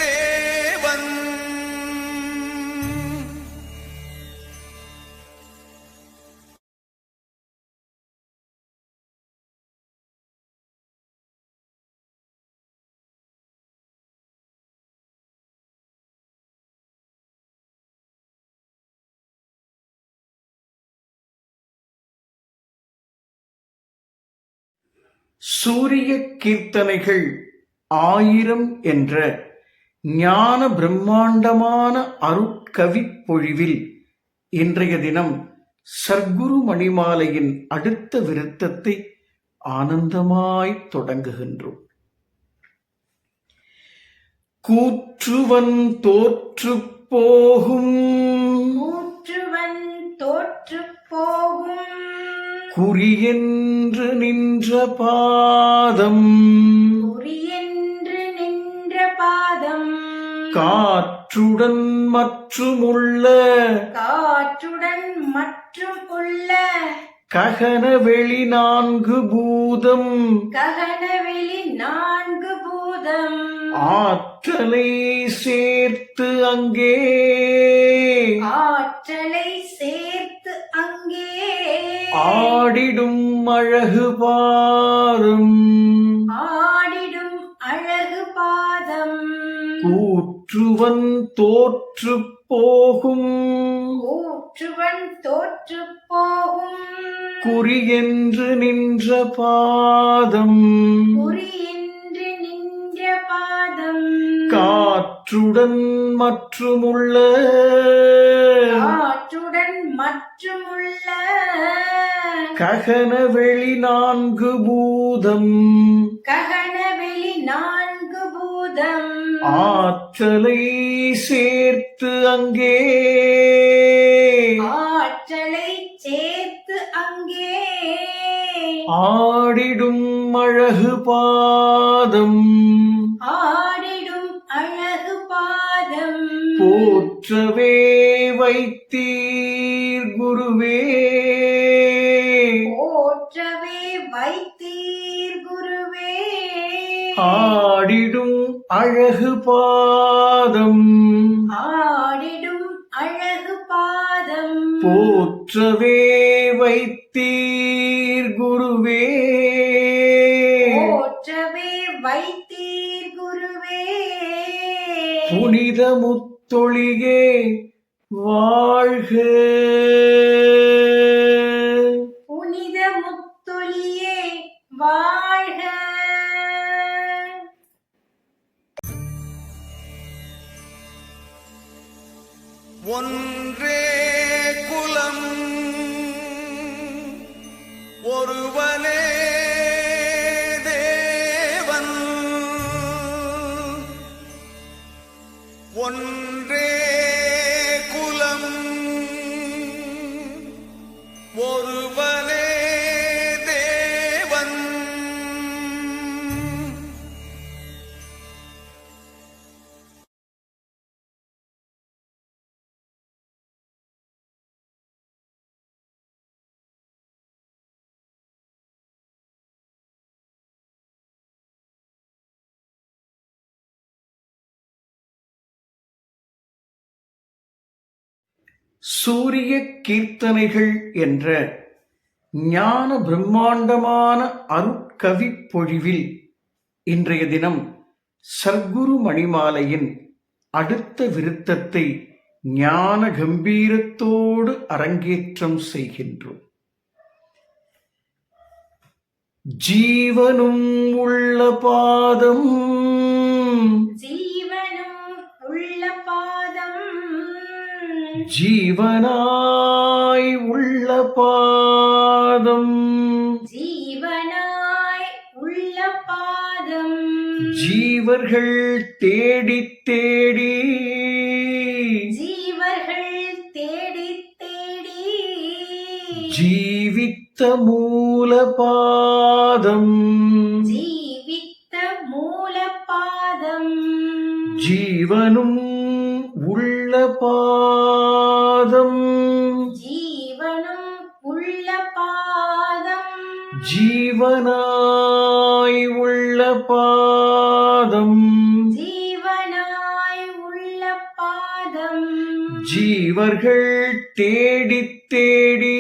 தேவன் சூரிய கீர்த்தனைகள் 1000 என்ற ஞான பிரம்மாண்டமான அருட்கவி பொழிவில் இன்றைய தினம் சர்க்குரு மணிமாலையின் அடுத்த விருத்தத்தை ஆனந்தமாய் தொடங்குகின்றோம். கூற்றுவன் தோற்று போகும், கூற்றுவன் தோற்று போகும், குறியென்று நின்ற பாதம், குறியென்று நின்ற பாதம், காற்றுடன் மற்றுமுள்ள, காற்றுடன் மற்றும் உள்ள, ககன வெளி 4 பூதம், ககனவெளி 4 பூதம், ஆற்றலை சேர்த்து அங்கே, ஆற்றலை சேர்த்து அங்கே, ஆடிடும் அழகு பாதம், ஆடிடும் அழகு பாதம், கூற்றுவன் தோற்று போகும், கூற்றுவன் தோற்று போகும், குறியென்று நின்ற பாதம், குறியின்றி நின்ற பாதம், காற்றுடன் மற்றுமுள்ள காற்றுடன் மற்றுமுள்ள ககனவெளி நான்கு பூதம் ககனவெளி நான்கு பூதம் ஆற்றலை சேர்த்து அங்கே ஆற்றலை சேர்த்து அங்கே ஆடிடும் அழகு பாதம் ஆடிடும் அழகு பாதம் போற்றவே வைத்தீர் குருவே போற்றவே வைத்தீர் குருவே ஆடிடும் அழகு பாதம் ஆடிடும் அழகு பாதம் போற்றவே வைத்தீர் குருவே போற்றவே வைத்தீர் குருவே புனித முத்தொழியே வாழ்க புனித முத்தொழியே வாழ்க ஒன்றே குலம் ஒருவனே தேவன் ஒன்றே குலம் ஒருவனே தேவன் சூரிய கீர்த்தனைகள் என்ற ஞான பிரம்மாண்டமான அருட்கவி பொழிவில் இன்றைய தினம் சர்க்குரு மணிமாலையின் அடுத்த விருத்தத்தை ஞான கம்பீரத்தோடு அரங்கேற்றம் செய்கின்றோம். ஜீவனும் உள்ள பாதம் ஜீவனும் உள்ள பாதம் ஜீவனாய் உள்ள பாதம் ஜீவனாய் உள்ள பாதம் ஜீவர்கள் தேடி தேடி ஜீவர்கள் தேடி தேடி ஜீவித்த மூல பாதம் ஜீவித்த மூல பாதம் ஜீவனும் உள்ள பாதம் ஜீவனும் உள்ள பாதம் ஜீவனாய் உள்ள பாதம் ஜீவனாய் உள்ள பாதம் ஜீவர்கள் தேடி தேடி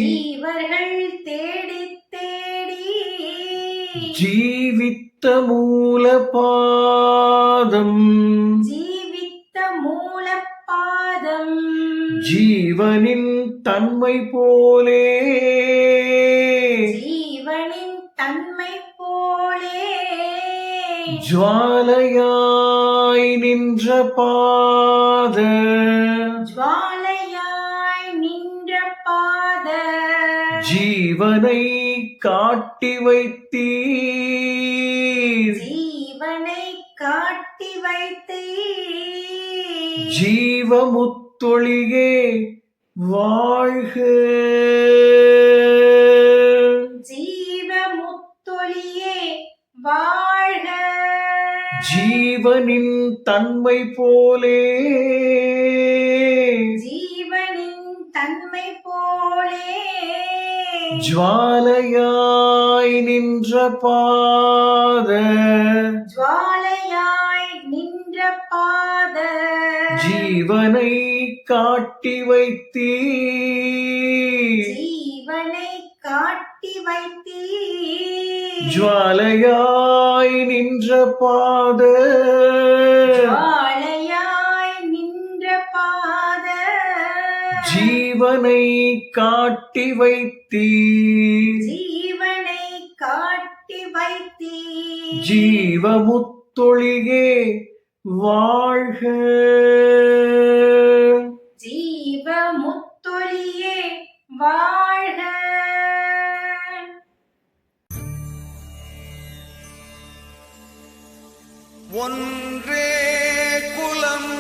ஜீவர்கள் தேடி தேடி ஜீவித்த மூல பாதம் ஜீவித்த மூல பாதம் ஜீவனின் தன்மை போலே ஜீவனின் தன்மை போலே ஜுவாலையாய் நின்ற பாத ஜுவாலையாய் நின்ற பாத ஜீவனை காட்டி வைத்தீர் ஜீவனை காட்டி வைத்தீர் ஜீவமுத்தொழியே வாழ்க ஜீவமுத்தொழியே வாழ்க ஜீவனின் தன்மை போலே ஜீவனின் தன்மை போலே ஜுவாலையாய் நின்ற பாத ஜுவாலையாய் நின்ற பாத ஜீவனை காட்டி வைத்தீர் ஜீவனை காட்டி வைத்தீர் ஜுவாலையாய் நின்ற பாத ஜுவாலையாய் நின்ற பாத ஜீவனை காட்டி வைத்தீர் ஜீவனை காட்டி வைத்தீர் ஜீவமுத்தொழியே முத்தொழியே வாழ்க. ஜீவ முத்தொழியே வாழ்க. ஒன்றே குலம்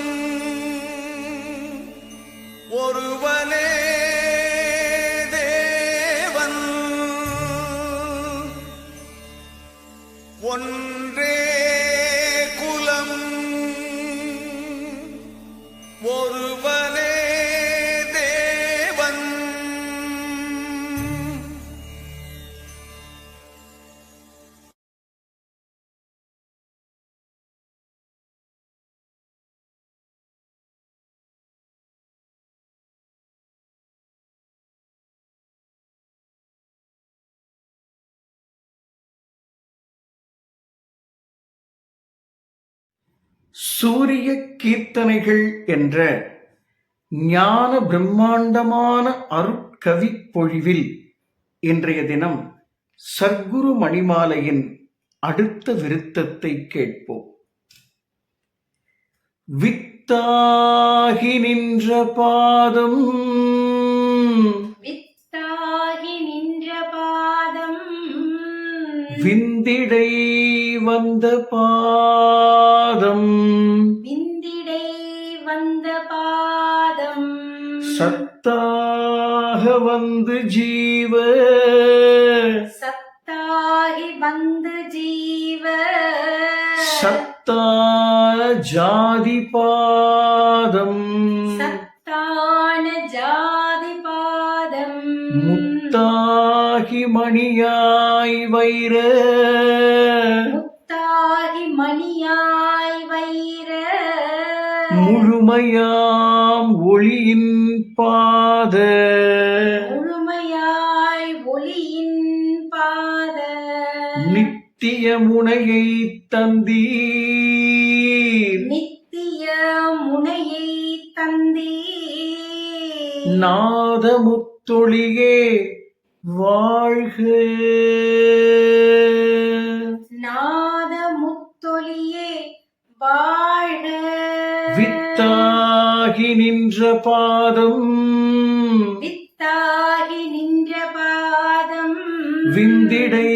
ஒருவனே தேவன். ஒன்றே குலம் ஒருவனே தேவன். சூரிய கீர்த்தனைகள் என்ற ஞான பிரம்மாண்டமான அருட்கவி பொழிவில் இன்றைய தினம் சர்க்குரு மணிமாலையின் அடுத்த விருத்தத்தை கேட்போம். வித்தாகி நின்ற பாதம், வித்தாகி நின்ற பாதம், விந்திடை வந்த பாதம், விந்திடை வந்த பாதம், சத்தாக வந்து ஜீவ, சத்தாகி வந்து ஜீவ, சத்தான ஜாதி பாதம், சத்தான ஜாதி பாதம், முத்தாகி மணியாய் வைர, முத்தாகி மணியாய் வைர, முழுமையாம் ஒளியின் பாத, முழுமையாய் ஒளியின் பாத, நித்திய முனையை தந்தீர், நித்திய முனையை தந்தீர், நாதமுத்தொழியே வாழ்க. நாத முத்தொழியே வாழ்க. வித்தாகி நின்ற பாதம், வித்தாகி நின்ற பாதம், விந்திடை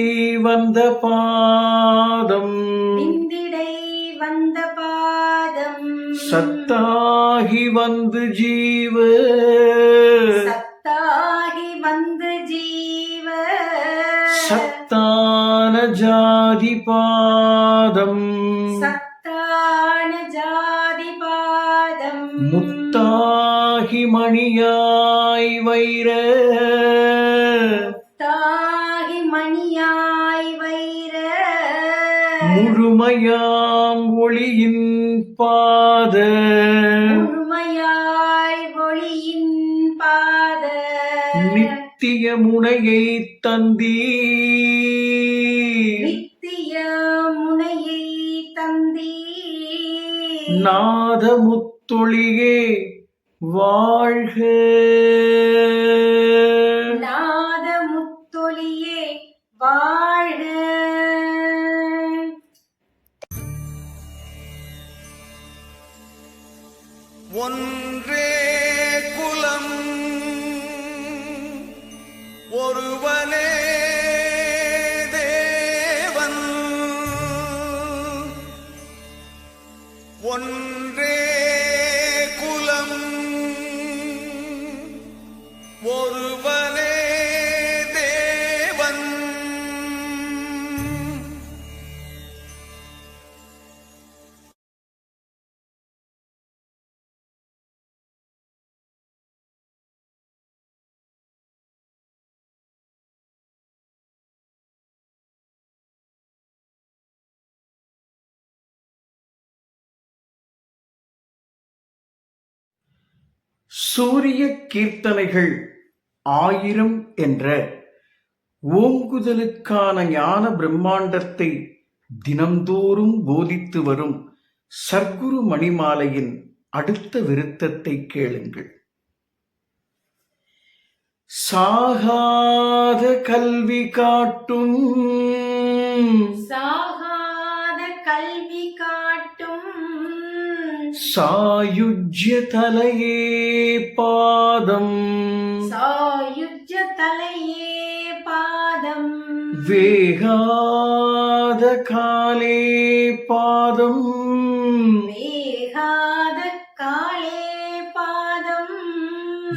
வந்த பாதம், விந்திடை வந்த பாதம், சத்தாகி வந்து ஜீவ, சத்தாகி வந்து ஜீவ, சத்தான ஜாதி பாதம், சத்தான ஜாதி பாதம், முத்தாகி மணியாய் வைர, முத்தாகி மணியாய் வைர, முழுமையாம் ஒளியின் பாத, முழுமையாய் ஒளியின் பாத, நித்திய முனையை தந்தீர், நித்திய முனையை தந்தீர், நாதமுத்தொழியே வாழ்க. நாத முத்தொழியே வாழ்க. ஒன்றே குலம் ஒருவனே தேவன். ஒன்றே குலம் ஒருவனே தேவன். சூரிய கீர்த்தனைகள் 1000 என்ற ஓங்குதலுக்கான ஞான பிரம்மாண்டத்தை தினந்தோறும் போதித்து வரும் சர்க்குரு மணிமாலையின் அடுத்த விருத்தத்தை கேளுங்கள். சாகாத கல்வி காட்டும், சாகாத கல்வி காட்டும் சாயுஜ்ய தலையே பாதம் சாயுஜ்ய தலையே பாதம் வேகாத காலே பாதம் வேகாத காலே பாதம்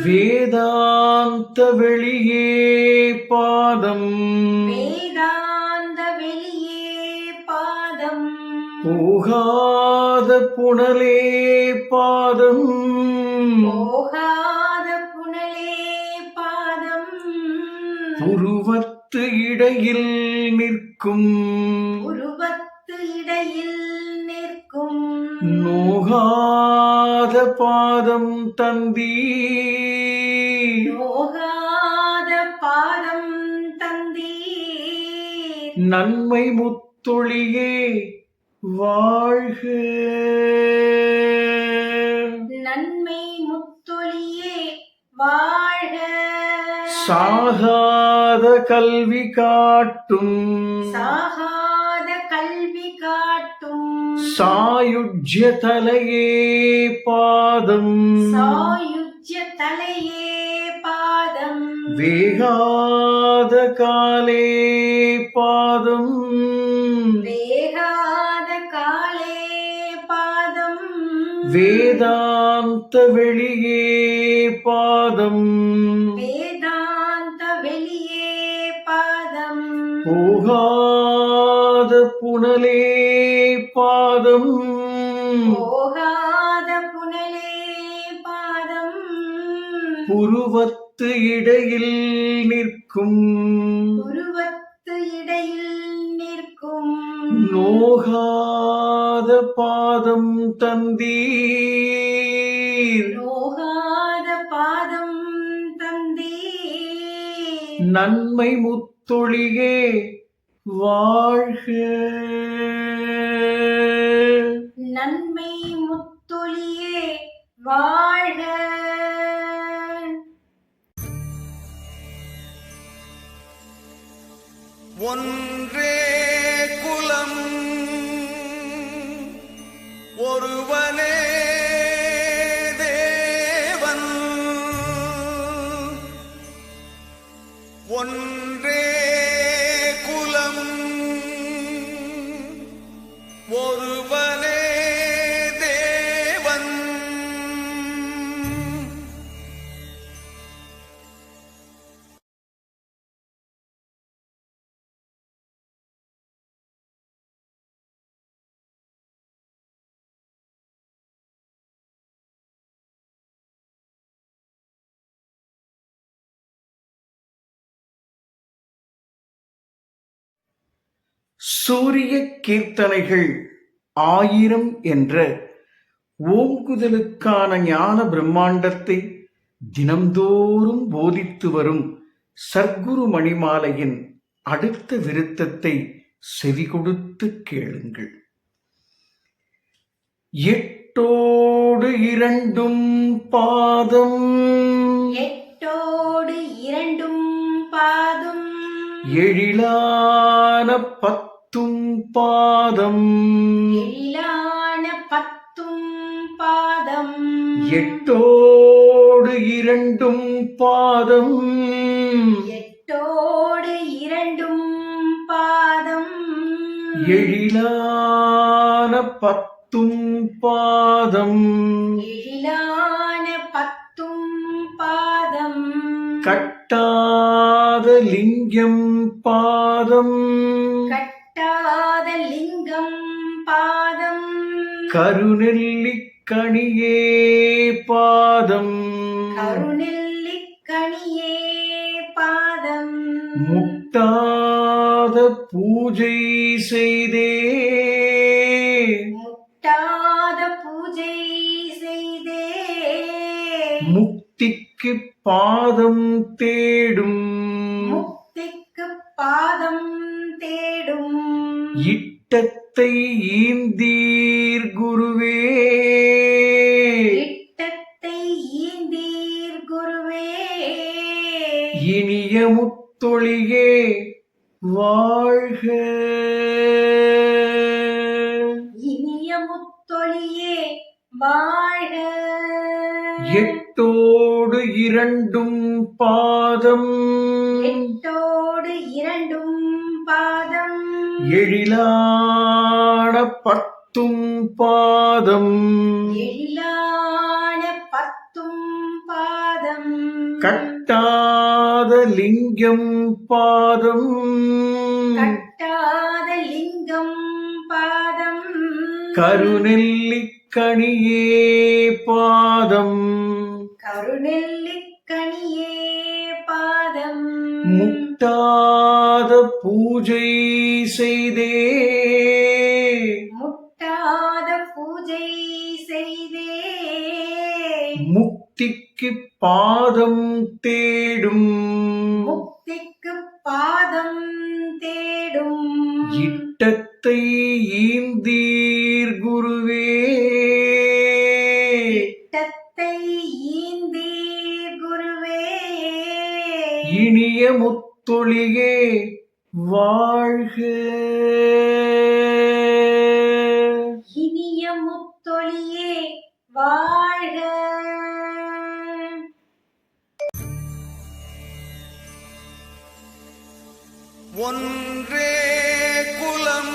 வேதாந்த வெளியே பாதம் வேதாந்த வெளியே பாதம் போகாத புனலே பாதம் போகாத புனலே பாதம் புருவத்து இடையில் நிற்கும் உருவத்து இடையில் நிற்கும் நோகாத பாதம் தந்தீ நோகாத பாதம் தந்தீர் நன்மை முத்தொழியே வாழ்க நன்மை முத்தொழியே வாழ்க சாகாத கல்வி காட்டும் சாகாத கல்வி காட்டும் சாயுஜ்ய தலையே பாதம் சாயுஜ்ய தலையே பாதம் வேகாத காலே பாதம் வேகாத காலே பாதம் வேதாந்த வெளியே பாதம் வேதாந்த வெளியே பாதம் போகாத புனலே பாதம் போகாத புனலே பாதம் புருவத்து இடையில் நிற்கும் உருவத்து இடையில் நிற்கும் நோகாத பாதம் தந்தீர் நோகாத பாதம் தந்தீர் நன்மை முத்தொழியே வாழ்க நன்மை முத்தொழியே வாழ்க ஒன்றே குலம் ஒருவனே தேவன் ஒன்றே குலம் ஒருவனே தேவன் சூரிய கீர்த்தனைகள் 1000 என்ற ஓங்குதலுக்கான ஞான பிரம்மாண்டத்தை தினம்தோறும் போதித்து வரும் சர்க்குரு மணிமாலையின் அடுத்த விருத்தத்தை செவி கொடுத்து கேளுங்கள். எட்டோடு இரண்டும் பாதம் எட்டோடு இரண்டும் பாதம் எழிலான 10 பாதம் எழிலான 10 பாதம் எட்டோடு இரண்டும் பாதம் எட்டோடு இரண்டும் பாதம் எழிலான 10 பாதம் எழிலான 10 பாதம் கட்டாத லிங்கம் பாதம் கட்டாத லிங்கம் பாதம் கருநெல்லிக்கனியே பாதம் கருநெல்லிக்கனியே பாதம் முட்டாத பூஜை செய்தே முட்டாத பூஜை செய்தே முக்திக்கு பாதம் தேடும் முக்திக்கு பாதம் தேடும் இட்டத்தை ஈந்தீர் குருவே இட்டத்தை ஈந்தீர் குருவே இனிய முத்தொழியே வாழ்க வாழ்க எட்டோடு இரண்டும் பாதம் எட்டோடு இரண்டும் பாதம் எழிலான பத்தும் பாதம் எழிலான பத்தும் பாதம் கட்டாத லிங்கம் பாதம் கட்டாத லிங்கம் பாதம் கருநெல்லிக்கனியே பாதம் கருநெல்லிக்கனியே பாதம் முட்டாத பூஜை செய்தே முட்டாத பூஜை செய்தே முக்திக்கு பாதம் தேடும் முக்திக்கு பாதம் தேடும் இட்டத்தை ஈந்தீர் குருவே இட்டத்தை ஈந்தீர் குருவே இனிய முத்தொழியே வாழ்க இனிய முத்தொழியே வாழ்க ஒன்றே குலம்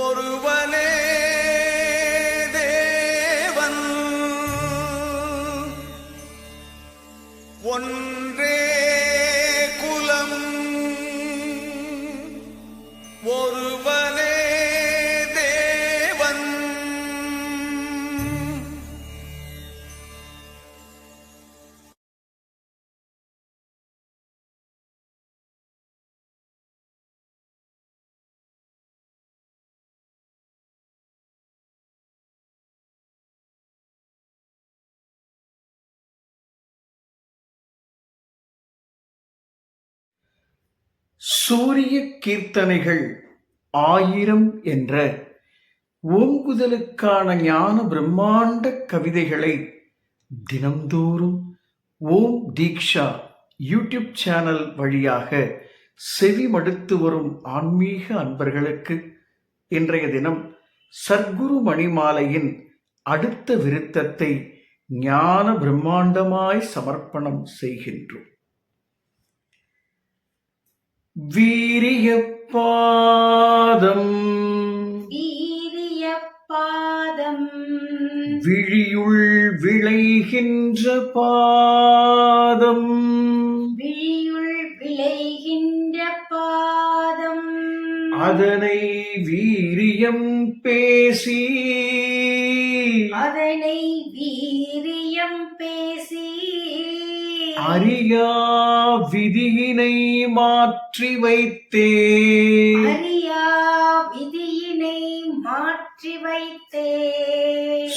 ஒருவனே தேவன் ஒன்றே குலம் ஒருவனே தேவன் சூரிய கீர்த்தனைகள் 1000 என்ற ஓங்குதலுக்கான ஞான பிரம்மாண்ட கவிதைகளை தினம்தோறும் ஓம் தீக்ஷா யூடியூப் சேனல் வழியாக செவி மடுத்து வரும் ஆன்மீக அன்பர்களுக்கு இன்றைய தினம் சத்குரு மணிமாலையின் அடுத்த விருத்தத்தை ஞான பிரம்மாண்டமாய் சமர்ப்பணம் செய்கின்றோம். வீரியப்பாதம் வீரியப்பாதம் விழியுள் விளைகின்ற பாதம் விழியுள் விளைகின்ற பாதம் அதனை வீரியம் பேசி அதனை வீரியம் பேசி அறியா விதியினை மாற்றி வைத்தே அறியா விதியினை மாற்றி வைத்தே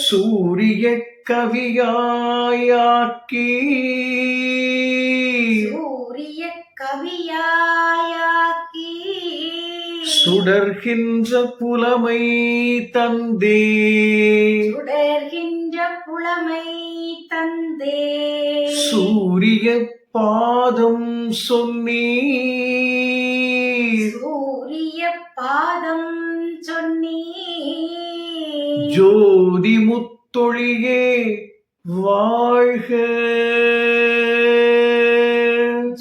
சூரிய கவியாயாக்கி சூரிய கவியாயாக்கி சுடர்கின்ற புலமை தந்தே சுடர்கின்ற புலமை தந்தே சூரிய பாதம் சொன்னீ சூரிய பாதம் சொன்னீ ஜோதி முத்தொழியே வாழ்க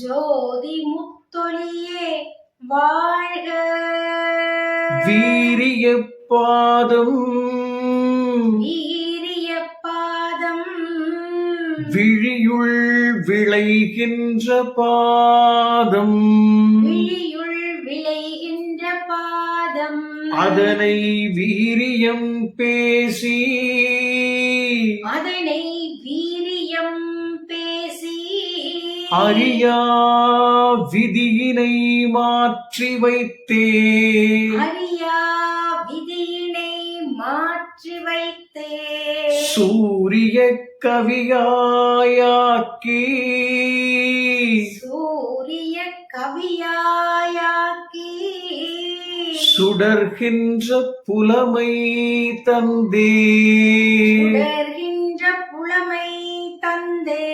ஜோதி முத்தொழியே வாழ்க வீரிய பாதம் வீரிய பாதம் விழியுள் விளைகின்ற பாதம் விழியுள் விளைகின்ற பாதம் அதனை வீரியம் பேசி அதனை வீரியம் பேசி அறியா விதியினை மாற்றி வைத்தே அறியா விதியினை மாற்றி வைத்தே சூரிய கவியாயாக்கி சூரிய கவியாயாக்கி சுடர்கின்ற புலமை தந்தே சுடர்கின்ற புலமை தந்தே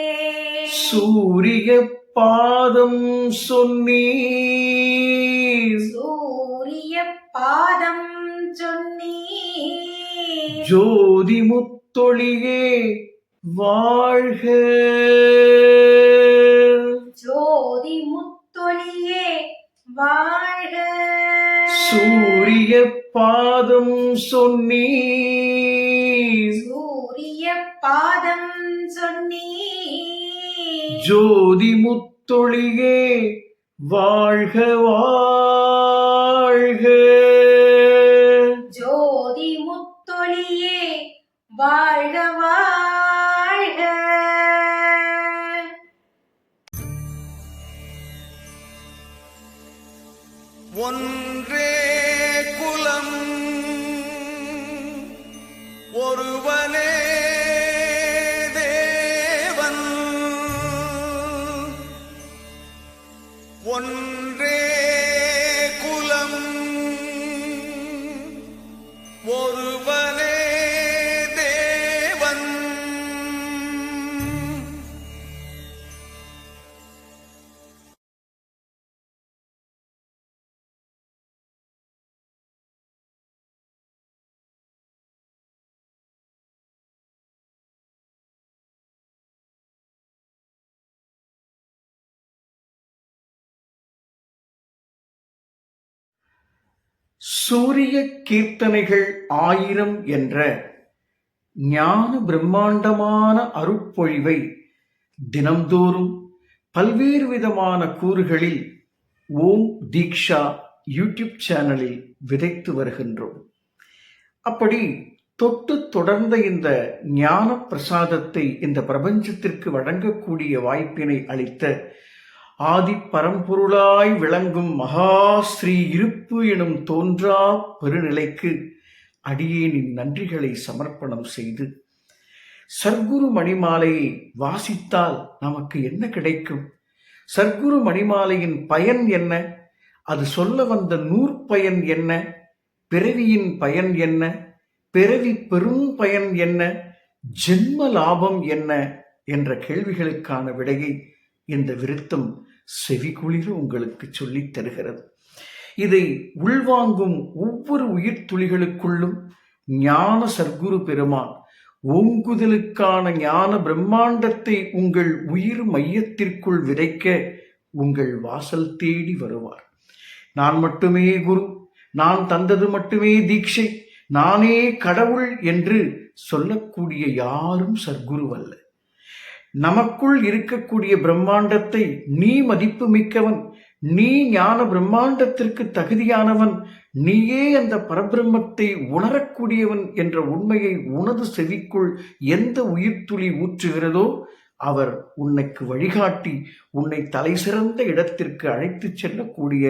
சூரிய பாதம் சொன்னீ சூரிய பாதம் சொன்னீ ஜோதி முத்தொளியே வாழ்க. ஜோதி முத்தொளியே வாழ்க. சூரிய பாதம் சொன்னீர், சூரிய பாதம் சொன்னீர். ஜோதி முத்தொளியே வாழ்க வாழ்க. ஜோதி முத்தொளியே வாழ்க வாழ்க. ஒன்றே குலம் ஒருவனே தேவன். ஒன்றே குலம் ஒருவனே தேவன். சூரிய கீர்த்தனைகள் 1000 என்ற ஞான பிரம்மாண்டமான அருட்பொழிவை தினம்தோறும் பல்வேறு விதமான கூறுகளில் ஓம் தீக்ஷா யூடியூப் சேனலில் விதைத்து வருகின்றோம். அப்படி தொட்டு தொடர்ந்த இந்த ஞான பிரசாதத்தை இந்த பிரபஞ்சத்திற்கு வழங்கக்கூடிய வாய்ப்பினை அளித்த ஆதி பரம்பொருளாய் விளங்கும் மகாஸ்ரீ இருப்பு எனும் தோன்றா பெருநிலைக்கு அடியேனின் நன்றிகளை சமர்ப்பணம் செய்து, சர்க்குரு மணிமாலையை வாசித்தால் நமக்கு என்ன கிடைக்கும்? சர்க்குரு மணிமாலையின் பயன் என்ன? அது சொல்ல வந்த நூற்பயன் என்ன? பிறவியின் பயன் என்ன? பிறவி பெரும் பயன் என்ன? ஜென்ம லாபம் என்ன? என்ற கேள்விகளுக்கான விடையை இந்த விருத்தம் செவிகுளிர உங்களுக்கு சொல்லித் தருகிறது. இதை உள்வாங்கும் ஒவ்வொரு உயிர் துளிகளுக்குள்ளும் ஞான சர்க்குரு பெருமான் ஓங்குதலுக்கான ஞான பிரம்மாண்டத்தை உங்கள் உயிர் மையத்திற்குள் விதைக்க உங்கள் வாசல் தேடி வருவார். நான் மட்டுமே குரு, நான் தந்தது மட்டுமே தீட்சை, நானே கடவுள் என்று சொல்லக்கூடிய யாரும் சர்க்குரு அல்ல. நமக்குள் இருக்கக்கூடிய பிரம்மாண்டத்தை நீ மதிப்பு மிக்கவன், நீ ஞான பிரம்மாண்டத்திற்கு தகுதியானவன், நீயே அந்த பரபிரம்மத்தை உணரக்கூடியவன் என்ற உண்மையை உனது செவிக்குள் எந்த உயிர்த்துளி ஊற்றுகிறதோ அவர் உன்னைக்கு வழிகாட்டி உன்னை தலை சிறந்த இடத்திற்கு அழைத்துச் செல்லக்கூடிய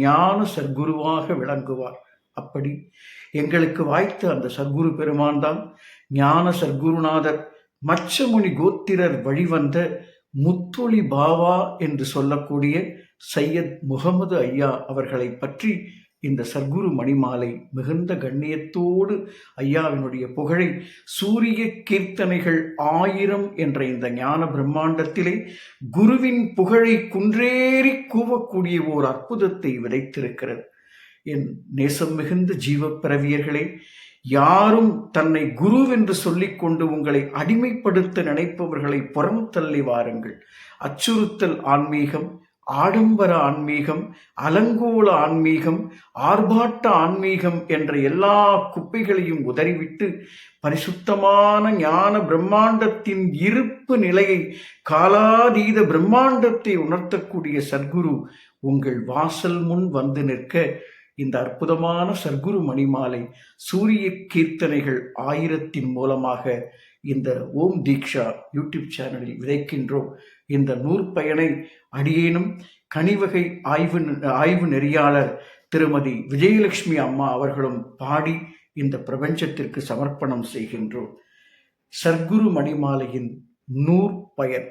ஞான சர்க்குருவாக விளங்குவார். அப்படி எங்களுக்கு வாய்த்த அந்த சர்க்குரு பெருமான் தான் ஞான சர்க்குருநாதர் மச்சமுனி கோத்திரர் வழிவந்த முத்தொளி பாவா என்று சொல்லக்கூடிய சையத் முகமது ஐயா அவர்களை பற்றி இந்த சர்க்குரு மணிமாலை மிகுந்த கண்ணியத்தோடு ஐயாவினுடைய புகழை சூரிய கீர்த்தனைகள் 1000 என்ற இந்த ஞான பிரம்மாண்டத்திலே குருவின் புகழை குன்றேறி கூவக்கூடிய ஓர் அற்புதத்தை விதைத்திருக்கிறது. என் நேசம் மிகுந்த ஜீவப்பிறவியர்களே, யாரும் தன்னை குருவென்று சொல்லிக்கொண்டு உங்களை அடிமைப்படுத்த நினைப்பவர்களை புறம் தள்ளி வாருங்கள். அச்சுறுத்தல் ஆன்மீகம், ஆடம்பர ஆன்மீகம், அலங்கோல ஆன்மீகம், ஆர்ப்பாட்ட ஆன்மீகம் என்ற எல்லா குப்பைகளையும் உதறிவிட்டு பரிசுத்தமான ஞான பிரம்மாண்டத்தின் இருப்பு நிலையை, காலாதீத பிரம்மாண்டத்தை உணர்த்தக்கூடிய சர்க்குரு உங்கள் வாசல் முன் வந்து நிற்க இந்த அற்புதமான சர்க்குரு மணிமாலை சூரிய கீர்த்தனைகள் 1000 மூலமாக இந்த ஓம் தீக்ஷா யூடியூப் சேனலில் விதைக்கின்றோம். இந்த நூற்பயனை அடியேனும் கனிவகை ஆய்வு நெறியாளர் திருமதி விஜயலட்சுமி அம்மா அவர்களும் பாடி இந்த பிரபஞ்சத்திற்கு சமர்ப்பணம் செய்கின்றோம். சர்க்குரு மணிமாலையின் நூற்பயன்.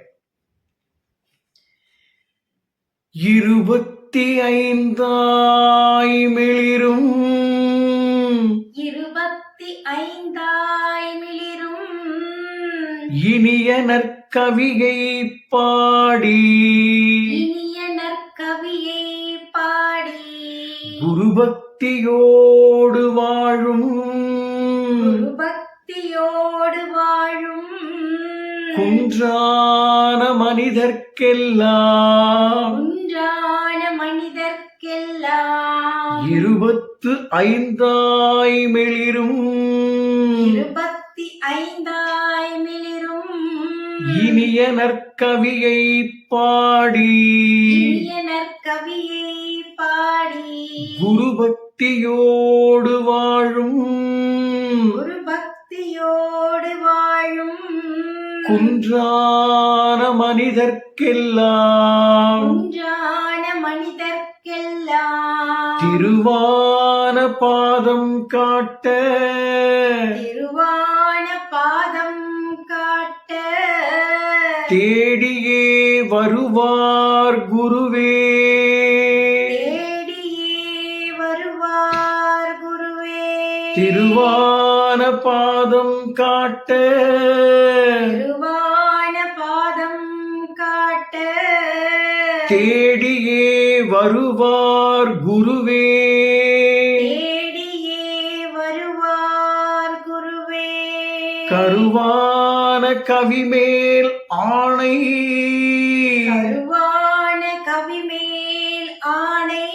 25 மிளிரும் 25 மிளிரும் இனிய நற்கவியை பாடி இனிய நற்கவியை பாடி குருபக்தியோடு வாழும் குருபக்தியோடு குருபக்தியோடு வாழும் குன்றான மனிதர்க்கெல்லாம் குன்றான மனிதர்க்கெல்லாம் 25 மிளிரும் 25 மிளிரும் இனிய நற்கவியை பாடி இனிய நற்கவியை பாடி குரு பக்தியோடு வாழும் குரு பக்தியோடு வாழும் குன்றான மனிதர்க்கெல்லாம் குன்றான மனிதர்க்கெல்லாம் திருவான பாதம் காட்ட திருவான பாதம் காட்ட தேடியே வருவார் குருவே தேடியே வருவார் குருவே திருவான பாதம் காட்ட திருவான பாதம் காட்ட தேடியே வருவார் குருவே தேடியே வருவார் குருவே கருவான கவிமேல் ஆணை கருவான கவிமேல் ஆணை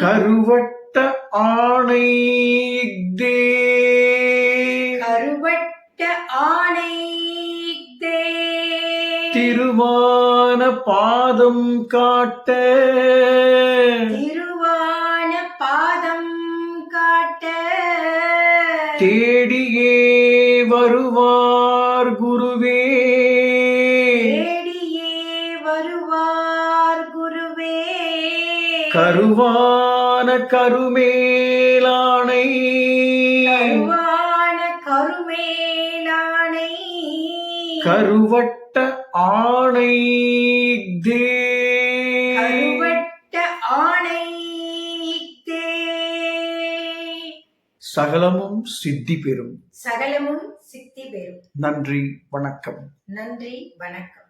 கருவட்ட ஆணை இஃதே கருவட்ட ஆணை இஃதே திருவான பாதம் காட்ட திருவான பாதம் காட்ட தேடியே வருவார் குருவே தேடியே வருவார் குருவே கருவான கருமேலானை கருவான கருமேலானை கருவட்ட ஆணை இஃதே கருவட்ட ஆணை இஃதே சகலமும் சித்தி பெறும். சகலமும் சித்தி பெறும். நன்றி, வணக்கம். நன்றி, வணக்கம்.